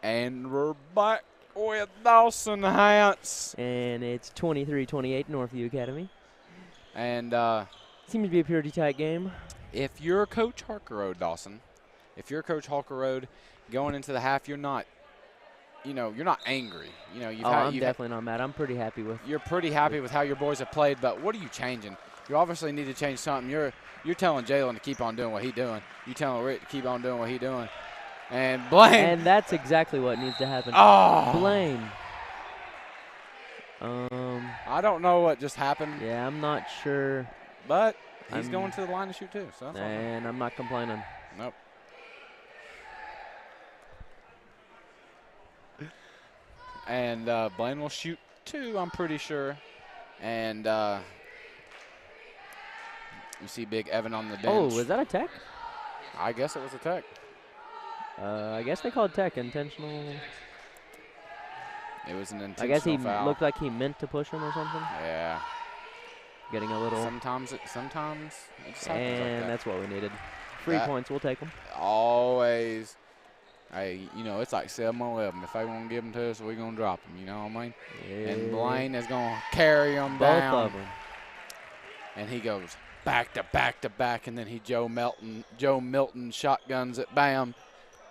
And we're back with Dawson Hance. And it's 23-28 Northview Academy. And seems to be a pretty tight game. if you're Coach Harkerode, Dawson, if you're Coach Harkerode, going into the half, you're not, you're not angry. I'm definitely not mad. I'm pretty happy with. You're pretty happy with how your boys have played, but what are you changing? You obviously need to change something. You're telling Jalen to keep on doing what he's doing. You telling Rick to keep on doing what he's doing. And Blaine. And that's exactly what needs to happen. Oh. Blaine. I don't know what just happened. Yeah, I'm not sure. But he's going to the line to shoot too. So that's and I'm not complaining. Nope. And Blaine will shoot 2, I'm pretty sure. And you see Big Evan on the bench. Oh, was that a tech? I guess it was a tech. I guess they called tech intentional. It was an intentional I guess he foul. looked like he meant to push him or something. Yeah. Getting a little. Sometimes it just happens like and that. that's what we needed. 3 points, we'll take them. Always. Hey, it's like 7-11. If they want to give them to us, we're going to drop them. You know what I mean? Yeah. And Blaine is going to carry them Both down. of them. And he goes back to back to back, and then he Joe Milton shotguns it, bam,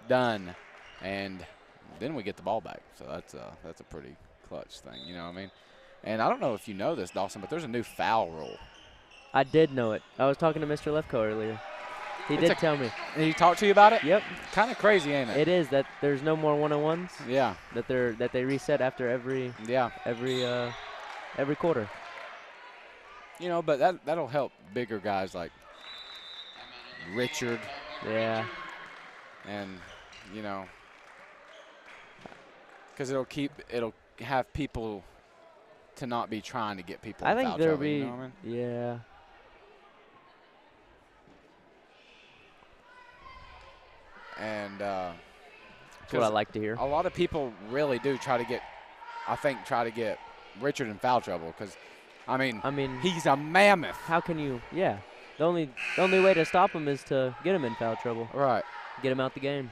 done. And then we get the ball back. So that's a pretty clutch thing, you know what I mean? And I don't know if you know this, Dawson, but there's a new foul rule. I did know it. I was talking to Mr. Lefko earlier. He did tell me. Did he talk to you about it? Yep. Kind of crazy, ain't it? It is that there's no more 1-on-1s. Yeah. That they reset after every quarter. But that'll help bigger guys like Richard. Yeah. And because it'll have people to not be trying to get people. I think there'll be. You know what I mean? Yeah. And that's what I like to hear. A lot of people really do try to get Richard in foul trouble because, I mean, he's a mammoth. How can you? Yeah. The only way to stop him is to get him in foul trouble. Right. Get him out the game.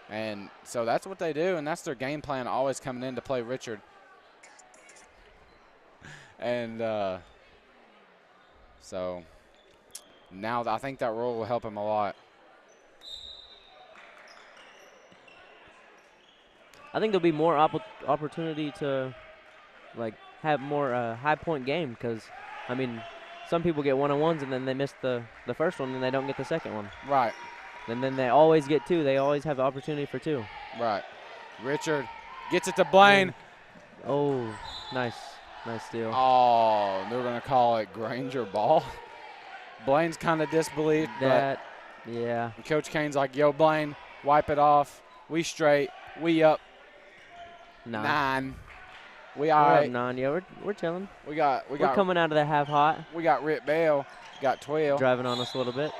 And so that's what they do, and that's their game plan, always coming in to play Richard. And so now I think that rule will help him a lot. I think there'll be more opportunity to, have more high-point game because, some people get 1-on-1s and then they miss the first one and they don't get the second one. Right. And then they always get 2. They always have the opportunity for 2. Right. Richard gets it to Blaine. Oh, nice. Nice steal. Oh, they're going to call it Grainger ball. Blaine's kind of disbelieved. Yeah. Coach Kane's like, yo, Blaine, wipe it off. We straight. We up 9. We all right. 9. Yeah, we're chilling. We're coming out of the half hot. We got Rick Bell. Got 12. Driving on us a little bit.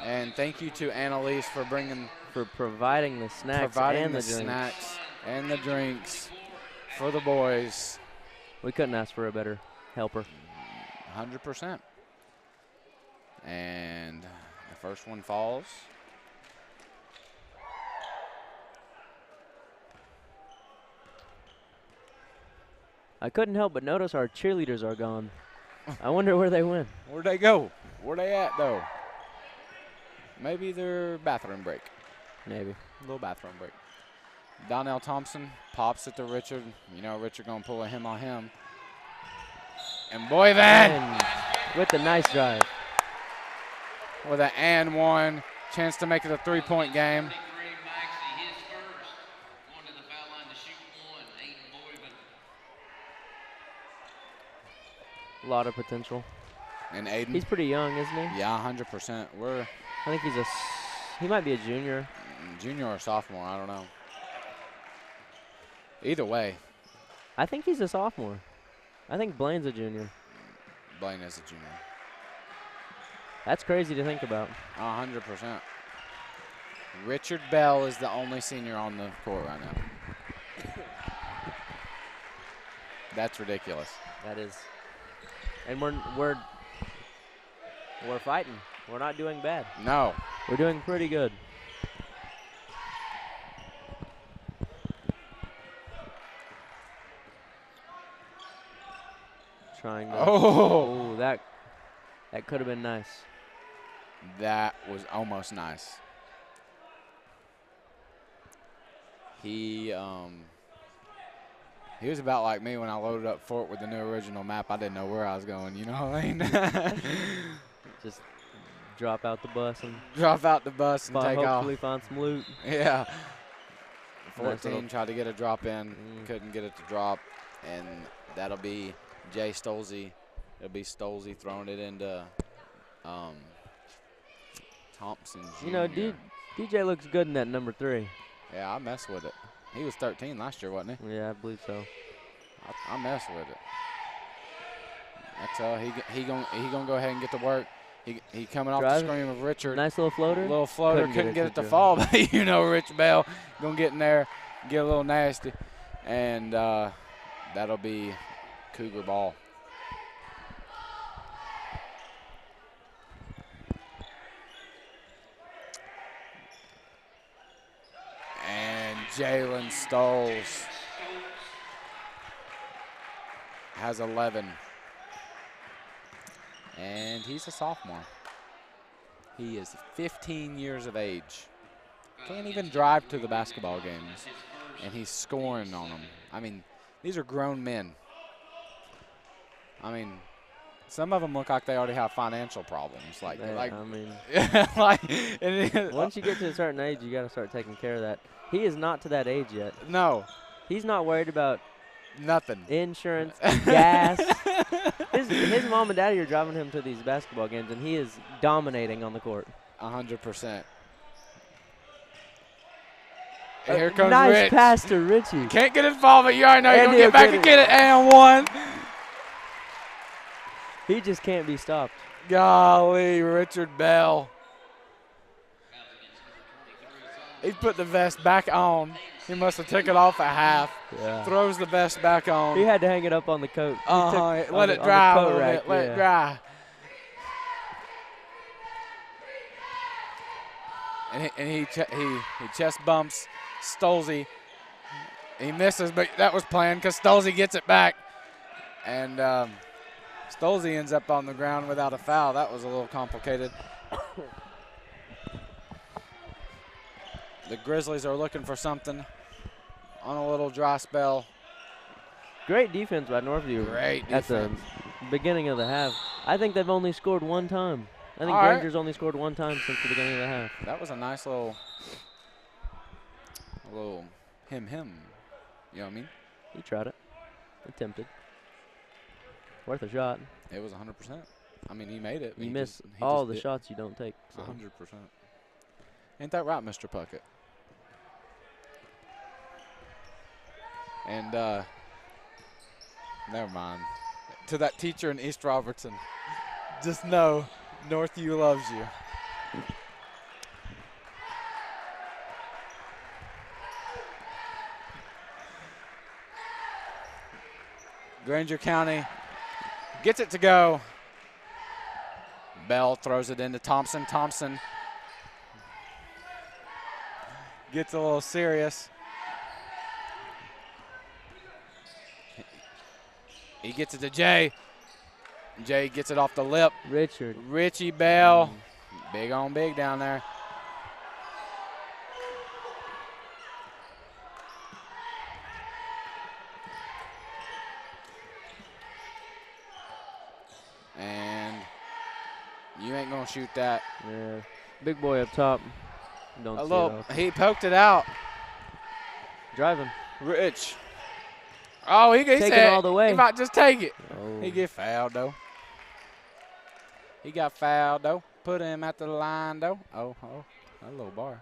And thank you to Annalise for providing the snacks and the drinks for the boys. We couldn't ask for a better helper. 100%. And the first one falls. I couldn't help but notice our cheerleaders are gone. I wonder where they went. Where'd they go? Where they at, though? Maybe their bathroom break. Maybe. A little bathroom break. Donnell Thompson pops it to Richard. Richard going to pull a him on him. And boy, then. With a nice drive. With an and one. Chance to make it a 3-point game. A lot of potential. And Aiden. He's pretty young, isn't he? Yeah, 100%. I think he might be a junior. Junior or sophomore, I don't know. Either way. I think he's a sophomore. I think Blaine's a junior. Blaine is a junior. That's crazy to think about. 100%. Richard Bell is the only senior on the court right now. That's ridiculous. That is. And we're fighting. We're not doing bad. No. We're doing pretty good. Trying to. Oh, that could have been nice. that was almost nice. He was about like me when I loaded up Fort with the new original map. I didn't know where I was going, you know what I mean? Just drop out the bus and Drop out the bus and take off. hopefully find some loot. Yeah. Nice 14 tried to get a drop in, couldn't get it to drop, and that'll be Jay Stolze. It'll be Stolze throwing it into Thompson Jr. You know, DJ looks good in that number 3. Yeah, I mess with it. He was 13 last year, wasn't he? Yeah, I believe so. I mess with it. That's he gonna go ahead and get to work. He coming off the screen of Richard. Nice little floater. Little floater, couldn't get it to fall, but you know Rich Bell gonna get in there, get a little nasty, and that'll be Cougar ball. And Jalen Stolze has 11. And he's a sophomore. He is 15 years of age. Can't even drive to the basketball games. And he's scoring on them. I mean, these are grown men. I mean, some of them look like they already have financial problems. Like I mean, once you get to a certain age, you got to start taking care of that. He is not to that age yet. No. He's not worried about nothing. Insurance, gas. His mom and daddy are driving him to these basketball games, and he is dominating on the court. 100%. Here comes nice Rich. Pass to Richie. Can't get it fall, but you already know you're going to get back and get it. And one. He just can't be stopped. Golly, Richard Bell. He put the vest back on. He must have took it off at half. Yeah. Throws the vest back on. He had to hang it up on the coat. Let it dry a little bit. Let it dry. And he chest bumps Stolze. He misses, but that was planned because Stolze gets it back. And Stolze ends up on the ground without a foul. That was a little complicated. The Grizzlies are looking for something on a little dry spell. Great defense by Northview. Great defense. At the beginning of the half. I think they've only scored one time. I think Grainger's only scored one time since the beginning of the half. That was a nice little him. You know what I mean? He tried it. Attempted. Worth a shot. It was 100%. I mean, he made it. You miss all the shots you don't take. 100%. Ain't that right, Mr. Puckett? And never mind. To that teacher in East Robertson, just know Northview loves you. Grainger County gets it to go. Bell throws it into Thompson. Thompson gets a little serious. He gets it to Jay. Jay gets it off the lip. Richie Bell. Big on big down there. And you ain't going to shoot that. Yeah. Big boy up top. Don't see it off. He poked it out. Driving. Rich. Oh, he take it all the way. He might just take it. Oh. He get fouled, though. He got fouled, though. Put him at the line, though. Oh, that little bar.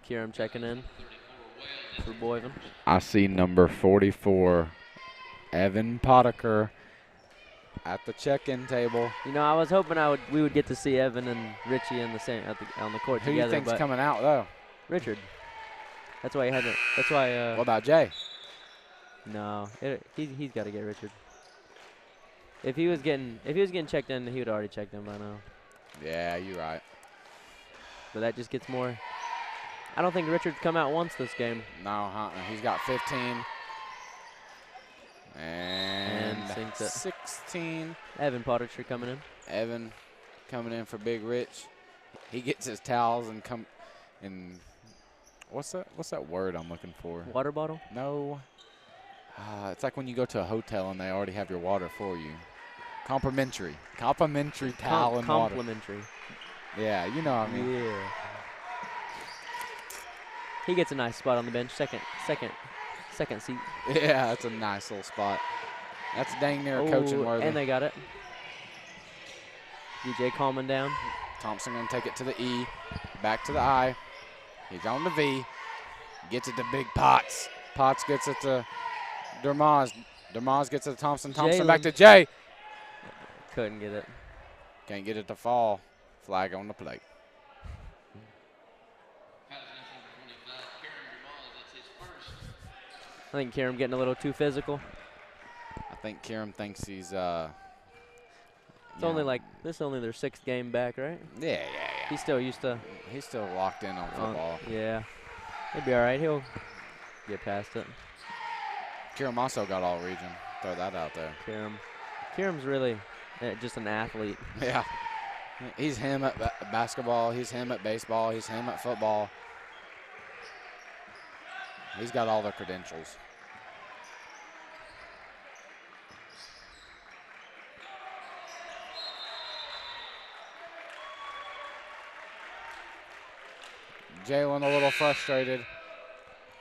Kieran checking in for Boyven. I see number 44, Evan Potiker, at the check-in table. You know, I was hoping we would get to see Evan and Richie in the same on the court together. Who you think's coming out, though? Richard. That's why he hasn't. That's why. What about Jay? No, he's got to get Richard. If he was getting checked in, he would already checked in by now. Yeah, you're right. But that just gets more. I don't think Richard's come out once this game. No, he's got 15. And sinks it. 16. Evan Pottertree coming in. Evan coming in for Big Rich. He gets his towels and what's that word I'm looking for? Water bottle? No. It's like when you go to a hotel and they already have your water for you. Complimentary towel and water. Complimentary. Yeah, you know what I mean. Yeah. He gets a nice spot on the bench. Second seat. Yeah, that's a nice little spot. That's dang near coaching worthy. And they got it. DJ calming down. Thompson going to take it to the E. Back to the I. He's on the V. Gets it to Big Potts. Potts gets it to Dermaz. Dermaz gets it to Thompson. Thompson back to Jay. Couldn't get it. Can't get it to fall. Flag on the plate. I think Kieran getting a little too physical. I think Kieran thinks he's it's only like this is only their 6th game back, right? Yeah. He's still used to. He's still locked in on football. Yeah. He'll be all right. He'll get past it. Kieran also got all region. Throw that out there. Kieran's really just an athlete. Yeah. He's him at basketball. He's him at baseball. He's him at football. He's got all the credentials. Jalen a little frustrated.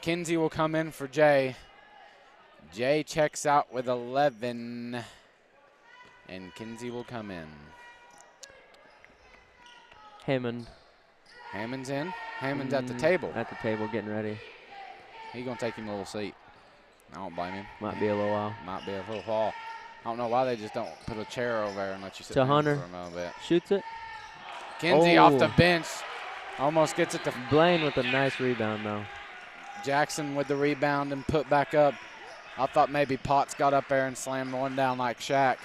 Kinsey will come in for Jay. Jay checks out with 11. And Kinsey will come in. Hammond's in. Hammond's at the table. At the table getting ready. He's going to take him a little seat. I don't blame him. Might be a little while. Might be a little while. I don't know why they just don't put a chair over there and let you sit to down Hunter. for a little bit. Shoots it. Kinsey off the bench. Almost gets it to Blaine with a nice rebound, though. Jackson with the rebound and put back up. I thought maybe Potts got up there and slammed one down like Shaq.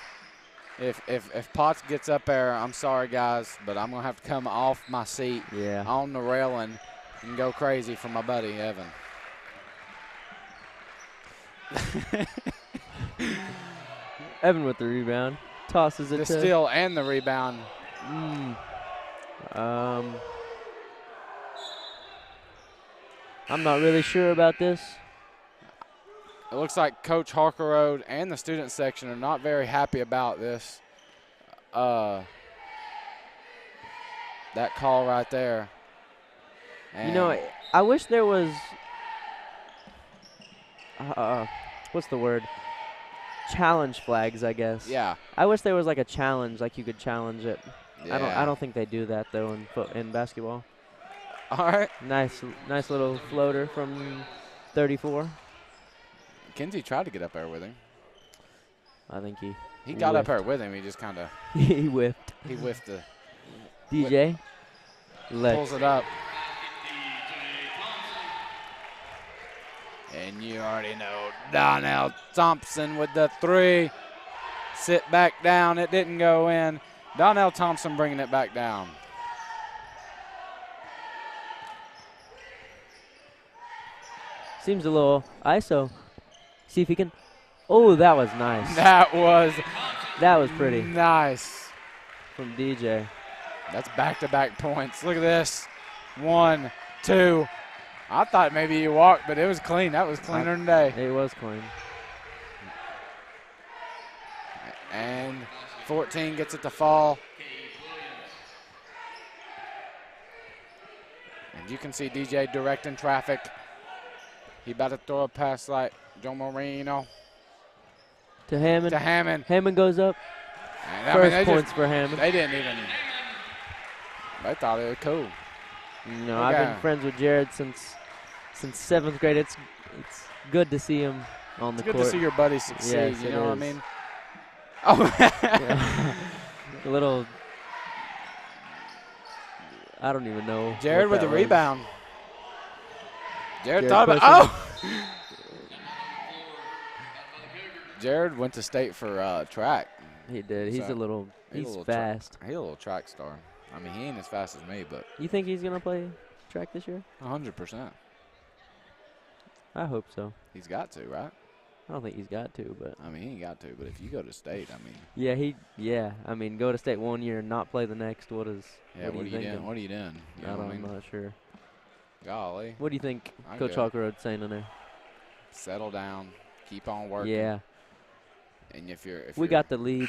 If Potts gets up there, I'm sorry, guys, but I'm going to have to come off my seat on the railing and go crazy for my buddy, Evan. Evan with the rebound. Tosses it the to steal and the rebound. I'm not really sure about this. It looks like Coach Harkerode and the student section are not very happy about this. That call right there. And you know, I wish there was what's the word? Challenge flags, I guess. Yeah. I wish there was like a challenge, like you could challenge it. Yeah. I don't think they do that though in basketball. All right. Nice little floater from 34. Kinsey tried to get up there with him. I think he got up there with him. He just kind of he whiffed. He whiffed the DJ pulls it up. And you already know Donnell Thompson with the 3. Sit back down. It didn't go in. Donnell Thompson bringing it back down. Seems a little ISO. See if he can. Oh, that was nice. That was pretty nice from DJ. That's back-to-back points. Look at this. 1, 2. I thought maybe he walked, but it was clean. That was cleaner than day. It was clean. And 14 gets it to fall. And you can see DJ directing traffic. He about to throw a pass like Joe Marino. To Hammond. Hammond goes up. First points for Hammond. They didn't even. They thought it was cool. No, I've been friends with Jared since 7th grade. It's good to see him on the court. It's good to see your buddy succeed. Yes, you know what I mean? Oh. Yeah. A little. I don't even know. Jared with the rebound. Jared thought about. Oh. Jared went to state for track. He did. He's So, a little. He's a little fast. He's a little track star. I mean, he ain't as fast as me, but You think he's gonna play track this year? 100%. I hope so. He's got to, right? I don't think he's got to, but I mean, he ain't got to. But if you go to state, I mean, yeah. I mean, go to state 1 year and not play the next. What are you doing? thinking? What are you doing? You know what I mean? I'm not sure. Golly, What do you think I Coach go. Hawkeroad's saying in there? Settle down, keep on working. Yeah, And if you're we got the lead.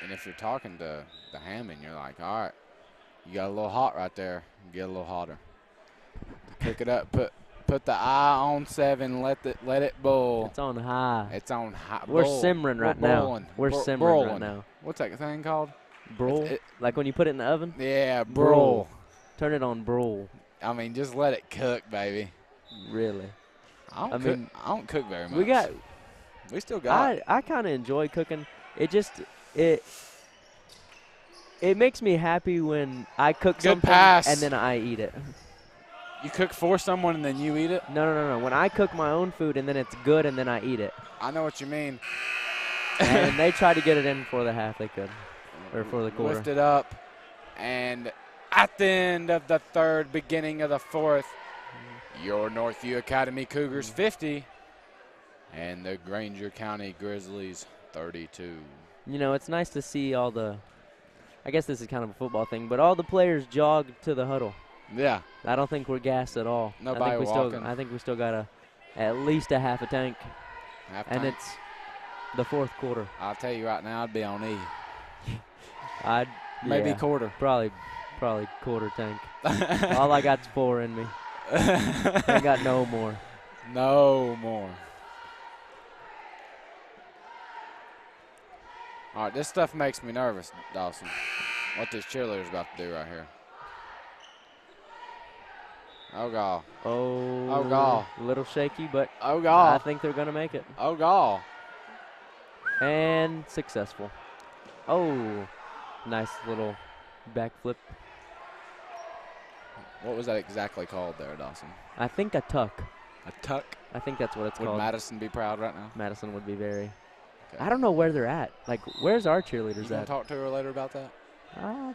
And if you're talking to Hammond, you're like, all right, you got a little hot right there. Get a little hotter. Pick it up. Put the eye on 7. Let it bull. It's on high. It's on high. We're bull. simmering right We're now. bowling. We're simmering right now. What's that thing called? Broil? Like when you put it in the oven? Yeah, Broil. broil. Turn it on broil. I mean, just let it cook, baby. Really? I don't cook very much. We still got. I kind of enjoy cooking. It makes me happy when I cook something and then I eat it. You cook for someone and then you eat it? No. When I cook my own food and then it's good and then I eat it. I know what you mean. And they tried to get it in for the half they could, or for the quarter. Lift it up, and at the end of the third, beginning of the fourth, your Northview Academy Cougars 50 and the Grainger County Grizzlies 32. You know, it's nice to see all the, I guess this is kind of a football thing, but all the players jog to the huddle. Yeah. I don't think we're gassed at all. Nobody walking. I think we still got at least a half a tank. And it's the fourth quarter. I'll tell you right now, I'd be on E. Maybe quarter. Probably quarter tank. All I got's 4 in me. I got no more. No more. All right, this stuff makes me nervous, Dawson. What this cheerleader's about to do right here. Oh, God. Oh, God. A little shaky, but oh, God. I think they're going to make it. Oh, God. And successful. Oh, nice little backflip. What was that exactly called there, Dawson? I think a tuck. A tuck? I think that's what it's Would called. Madison be proud right now? Madison would be very. Okay. I don't know where they're at. Like, where's our cheerleaders You gonna at? talk to her later about that?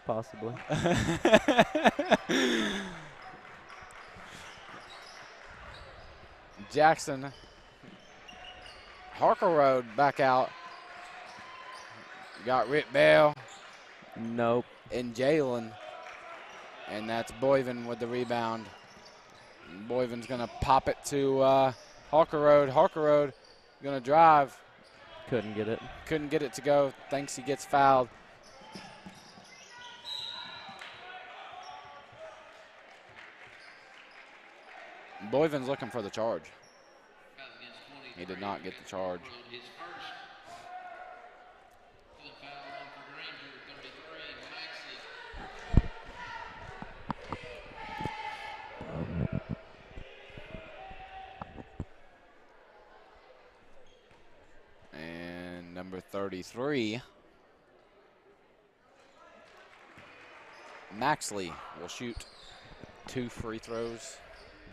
Possibly. Jackson. Harker Road back out. Got Rick Bell. Nope. And Jalen. And that's Boyven with the rebound. Boyven's going to pop it to Harker Road. Harker Road going to drive. Couldn't get it. Couldn't get it to go. Thinks he gets fouled. Boyven's looking for the charge. He did not get the charge. And number 33, Maxley will shoot 2 free throws.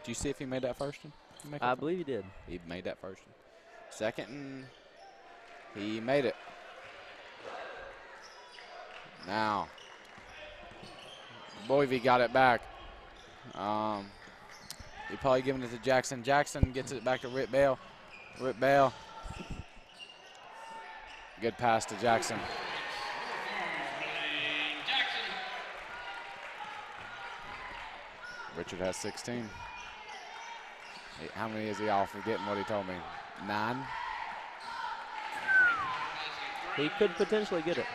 Do you see if he made that first one? I believe he did. He made that first one. Second, and he made it. Now, Boyve got it back. He probably giving it to Jackson. Jackson gets it back to Rick Bell. Rick Bell. Good pass to Jackson. Richard has 16. How many is he off of getting what he told me? 9? He could potentially get it.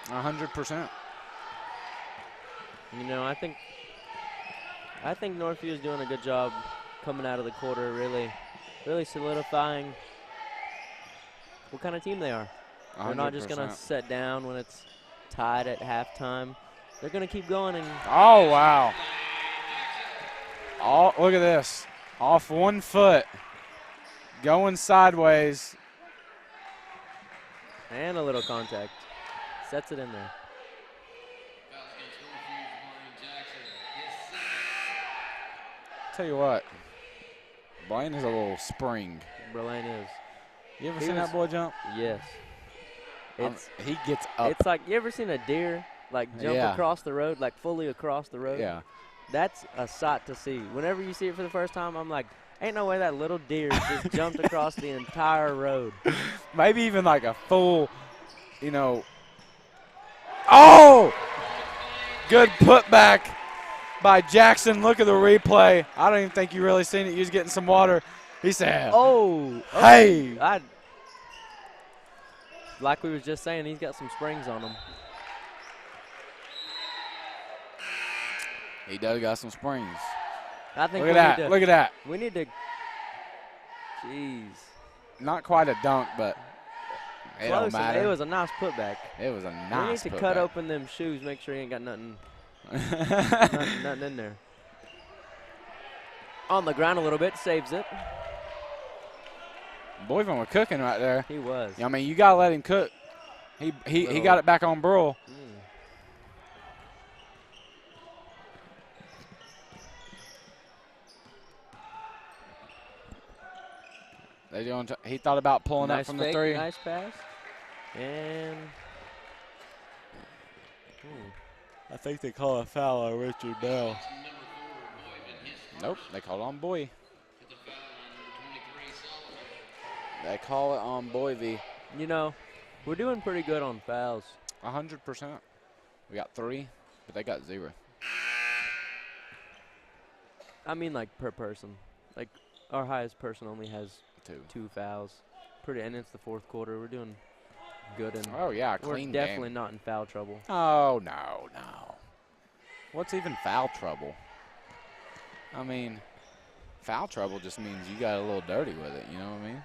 100%. You know, I think Northview is doing a good job coming out of the quarter, really solidifying what kind of team they are. 100%. They're not just going to sit down when it's tied at halftime. They're going to keep going. And oh, wow. Oh, look at this. Off 1 foot. Going sideways. And a little contact. Sets it in there. Tell you what. Blaine is a little spring. Blaine is. You ever seen that boy jump? Yes. He gets up. It's like, you ever seen a deer like jump across the road, like fully across the road? Yeah. That's a sight to see. Whenever you see it for the first time, I'm like, ain't no way that little deer just jumped across the entire road. Maybe even like a full, you know. Oh! Good putback by Jackson. Look at the replay. I don't even think you really seen it. You was getting some water. He said, oh, hey. Like we was just saying, he's got some springs on him. He does got some springs. I think Look at that. Look at that. We need to. Jeez. Not quite a dunk, but it don't matter. It was a nice putback. It was a nice putback. We need to cut open them shoes, make sure he ain't got nothing, nothing in there. On the ground a little bit, saves it. Boyvin was cooking right there. He was. I mean, you got to let him cook. He got it back on Burl. He thought about pulling up from the three. Nice pass. And I think they call a foul on Richard Bell. Nope, they call it on Boy. They call it on Boyvie. You know, we're doing pretty good on fouls. 100%. We got 3, but they got 0. I mean, like, per person. Like, our highest person only has 2 fouls. And it's the 4th quarter. We're doing good. And oh, yeah, we're clean definitely game. not in foul trouble. Oh, no. What's even foul trouble? I mean, foul trouble just means you got a little dirty with it, you know what I mean?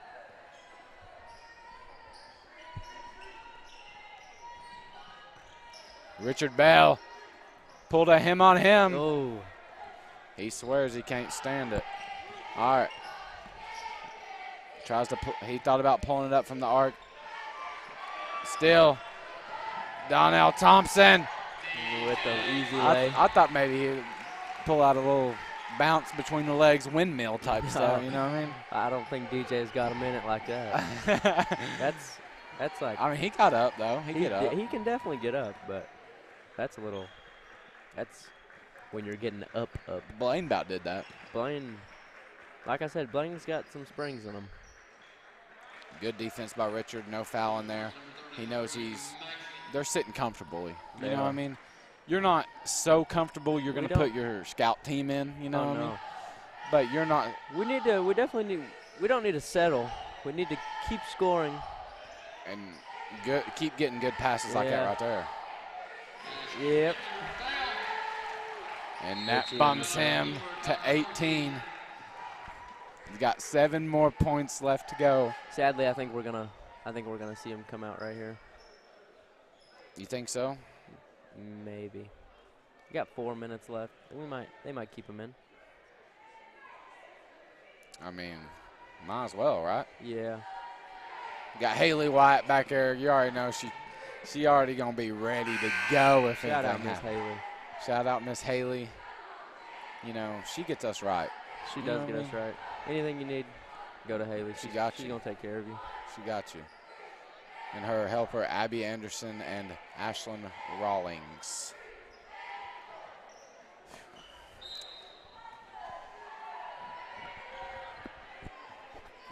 Richard Bell pulled a him on him. Oh. He swears he can't stand it. All right. He thought about pulling it up from the arc. Still, Donnell Thompson. With the easy lay. I thought maybe he'd pull out a little bounce between the legs, windmill type stuff, you know what I mean? I don't think DJ's got a minute like that. That's like. I mean, he got up, though. He get up. He can definitely get up, but that's a little. That's when you're getting up. Blaine about did that. Blaine, like I said, Blaine's got some springs in him. Good defense by Richard. No foul in there. He knows they're sitting comfortably. You know what I mean? You're not so comfortable you're going to put your scout team in, you know what I mean? But you're not. We don't need to settle. We need to keep scoring. And keep getting good passes like that right there. Yep. And that bumps him to 18. He's got 7 more points left to go. Sadly, I think we're gonna see him come out right here. You think so? Maybe. We got 4 minutes left. They might keep him in. I mean, might as well, right? Yeah. Got Haley Wyatt back there. You already know she already gonna be ready to go if anything happens. Shout out Miss Haley. Shout out Miss Haley. You know, she gets us right. She does get us right. Anything you need, go to Haley. She's going to take care of you. She got you. And her helper, Abby Anderson and Ashlyn Rawlings.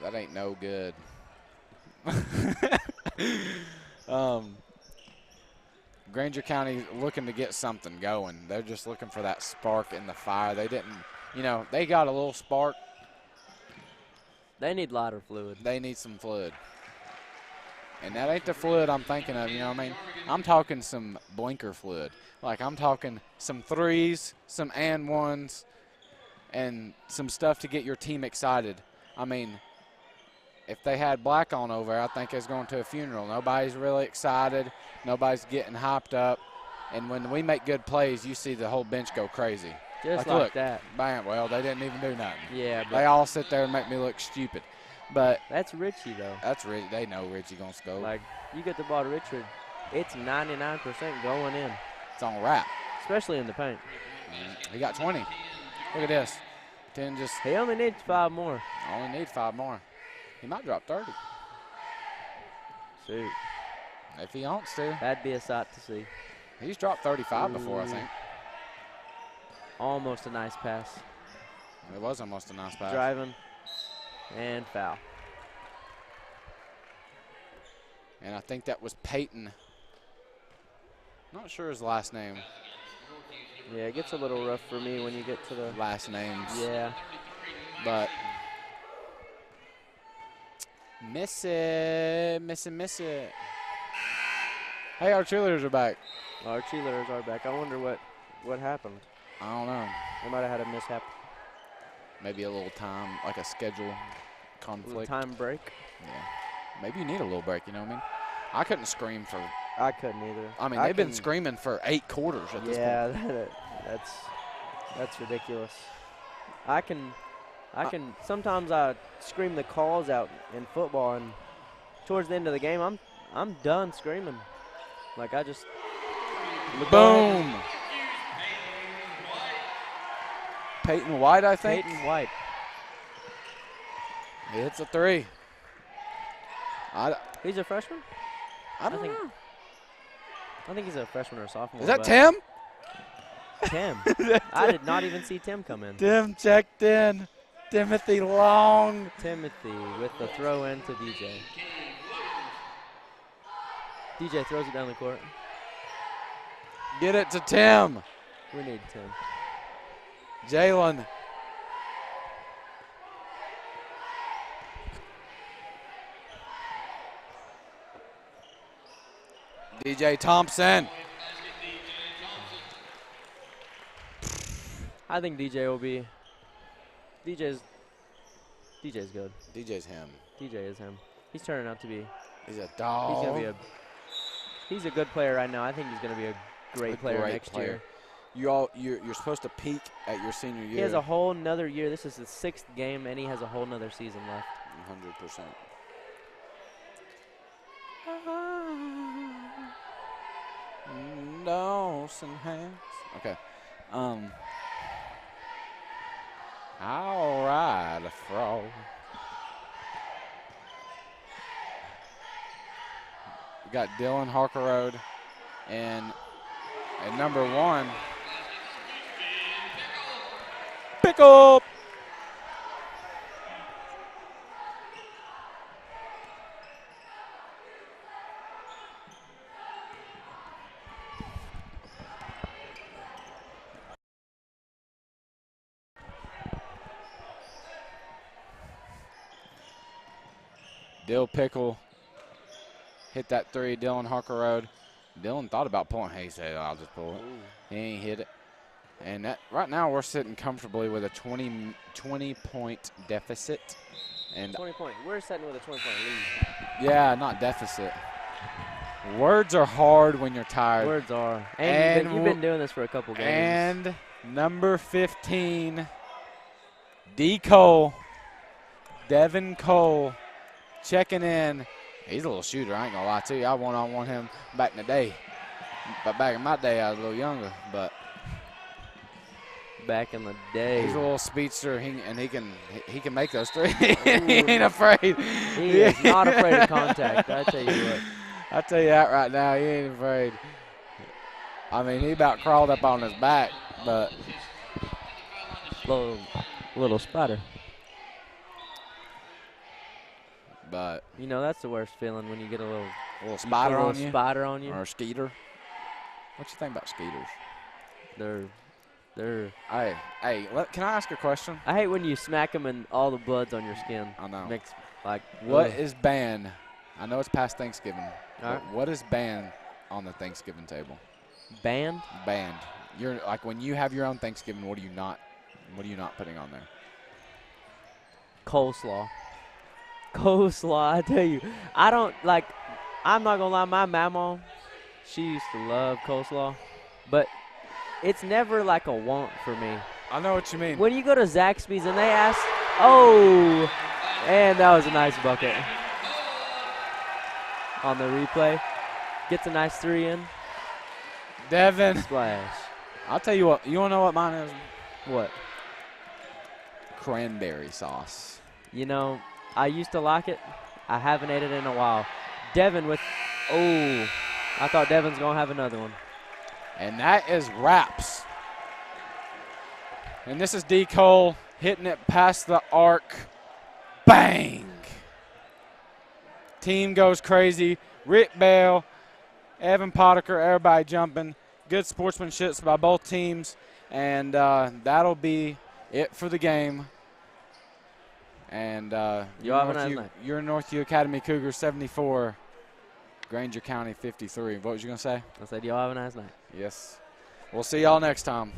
That ain't no good. Grainger County looking to get something going. They're just looking for that spark in the fire. They didn't, they got a little spark. They need lighter fluid. They need some fluid. And that ain't the fluid I'm thinking of, you know what I mean? I'm talking some blinker fluid. Like I'm talking some 3s, some and 1s, and some stuff to get your team excited. I mean, if they had black on over, I think it's going to a funeral. Nobody's really excited. Nobody's getting hyped up. And when we make good plays, you see the whole bench go crazy. Just like look, that. Bam, well, they didn't even do nothing. Yeah. They all sit there and make me look stupid. But that's Richie, though. That's Richie. They know Richie going to score. Like, you get the ball to Richard, it's 99% going in. It's on wrap. Especially in the paint. He got 20. Look at this. 10 just. He only needs 5 more. Only need 5 more. He might drop 30. Shoot. If he wants to. That'd be a sight to see. He's dropped 35 before, I think. Almost a nice pass. It was almost a nice pass. Driving and foul. And I think that was Peyton. Not sure his last name. Yeah, it gets a little rough for me when you get to the last names. Yeah. But miss it. Hey, our cheerleaders are back. Our cheerleaders are back. I wonder what happened. I don't know. They might have had a mishap. Maybe a little time, like a schedule conflict. Time break. Yeah. Maybe you need a little break, you know what I mean? I couldn't scream for. I couldn't either. I mean, they've been screaming for 8 quarters at this point. Yeah, that's ridiculous. I can sometimes I scream the calls out in football, and towards the end of the game, I'm done screaming. Like I just boom. Peyton White, I think. Peyton White. He hits a 3. He's a freshman? I don't know. I think he's a freshman or a sophomore. Is that Tim? Tim. I did not even see Tim come in. Tim checked in. Timothy Long. Timothy with the throw in to DJ. DJ throws it down the court. Get it to Tim. We need Tim. Jalen. DJ Thompson. I think DJ will be. DJ's good. DJ's him. DJ is him. He's turning out to be. He's a dog. He's gonna be he's a good player right now. I think he's gonna be a great player next year. You're supposed to peak at your senior year. He has a whole nother year. This is his 6th game, and he has a whole nother season left. 100%. Dawson hands. Okay. All right, a frog. We got Dylan Harkerode and at number 1. Pick up. Dill Pickle hit that 3, Dylan Harkerode. Dylan thought about pulling. He said, I'll just pull it. He ain't hit it. And that, right now we're sitting comfortably with a 20-point deficit. And 20 points. We're sitting with a 20-point lead. Yeah, not deficit. Words are hard when you're tired. Words are. And you've been doing this for a couple games. And number 15, D. Cole, Devin Cole, checking in. He's a little shooter, I ain't gonna lie to you. I one-on-one him back in the day. But back in my day, I was a little younger. But back in the day, he's a little speedster, and he can make those 3. He ain't afraid. He is not afraid of contact. I tell you what. I tell you that right now, he ain't afraid. I mean, he about crawled up on his back, but little spider. But you know that's the worst feeling when you get a little spider on you, spider on you, or a skeeter. What you think about skeeters? They're. Hey, can I ask a question? I hate when you smack them and all the blood's on your skin. I know. Makes like. What is banned? I know it's past Thanksgiving. Right. What is banned on the Thanksgiving table? Banned? Banned. You're like when you have your own Thanksgiving. What are you not putting on there? Coleslaw. Coleslaw, I tell you. I'm not going to lie, my mama, she used to love coleslaw, but it's never like a want for me. I know what you mean. When you go to Zaxby's and they ask, oh, and that was a nice bucket. On the replay, gets a nice 3 in. Devin. Splash. I'll tell you what, you want to know what mine is? What? Cranberry sauce. You know, I used to like it. I haven't ate it in a while. Devin with Oh, I thought Devin's going to have another one. And that is wraps. And this is D. Cole hitting it past the arc. Bang! Team goes crazy. Rick Bell, Evan Potiker, everybody jumping. Good sportsmanship by both teams. And that'll be it for the game. And your Northview Academy Cougars 74, Grainger County 53. What was you going to say? I said, y'all have a nice night. Yes. We'll see y'all next time.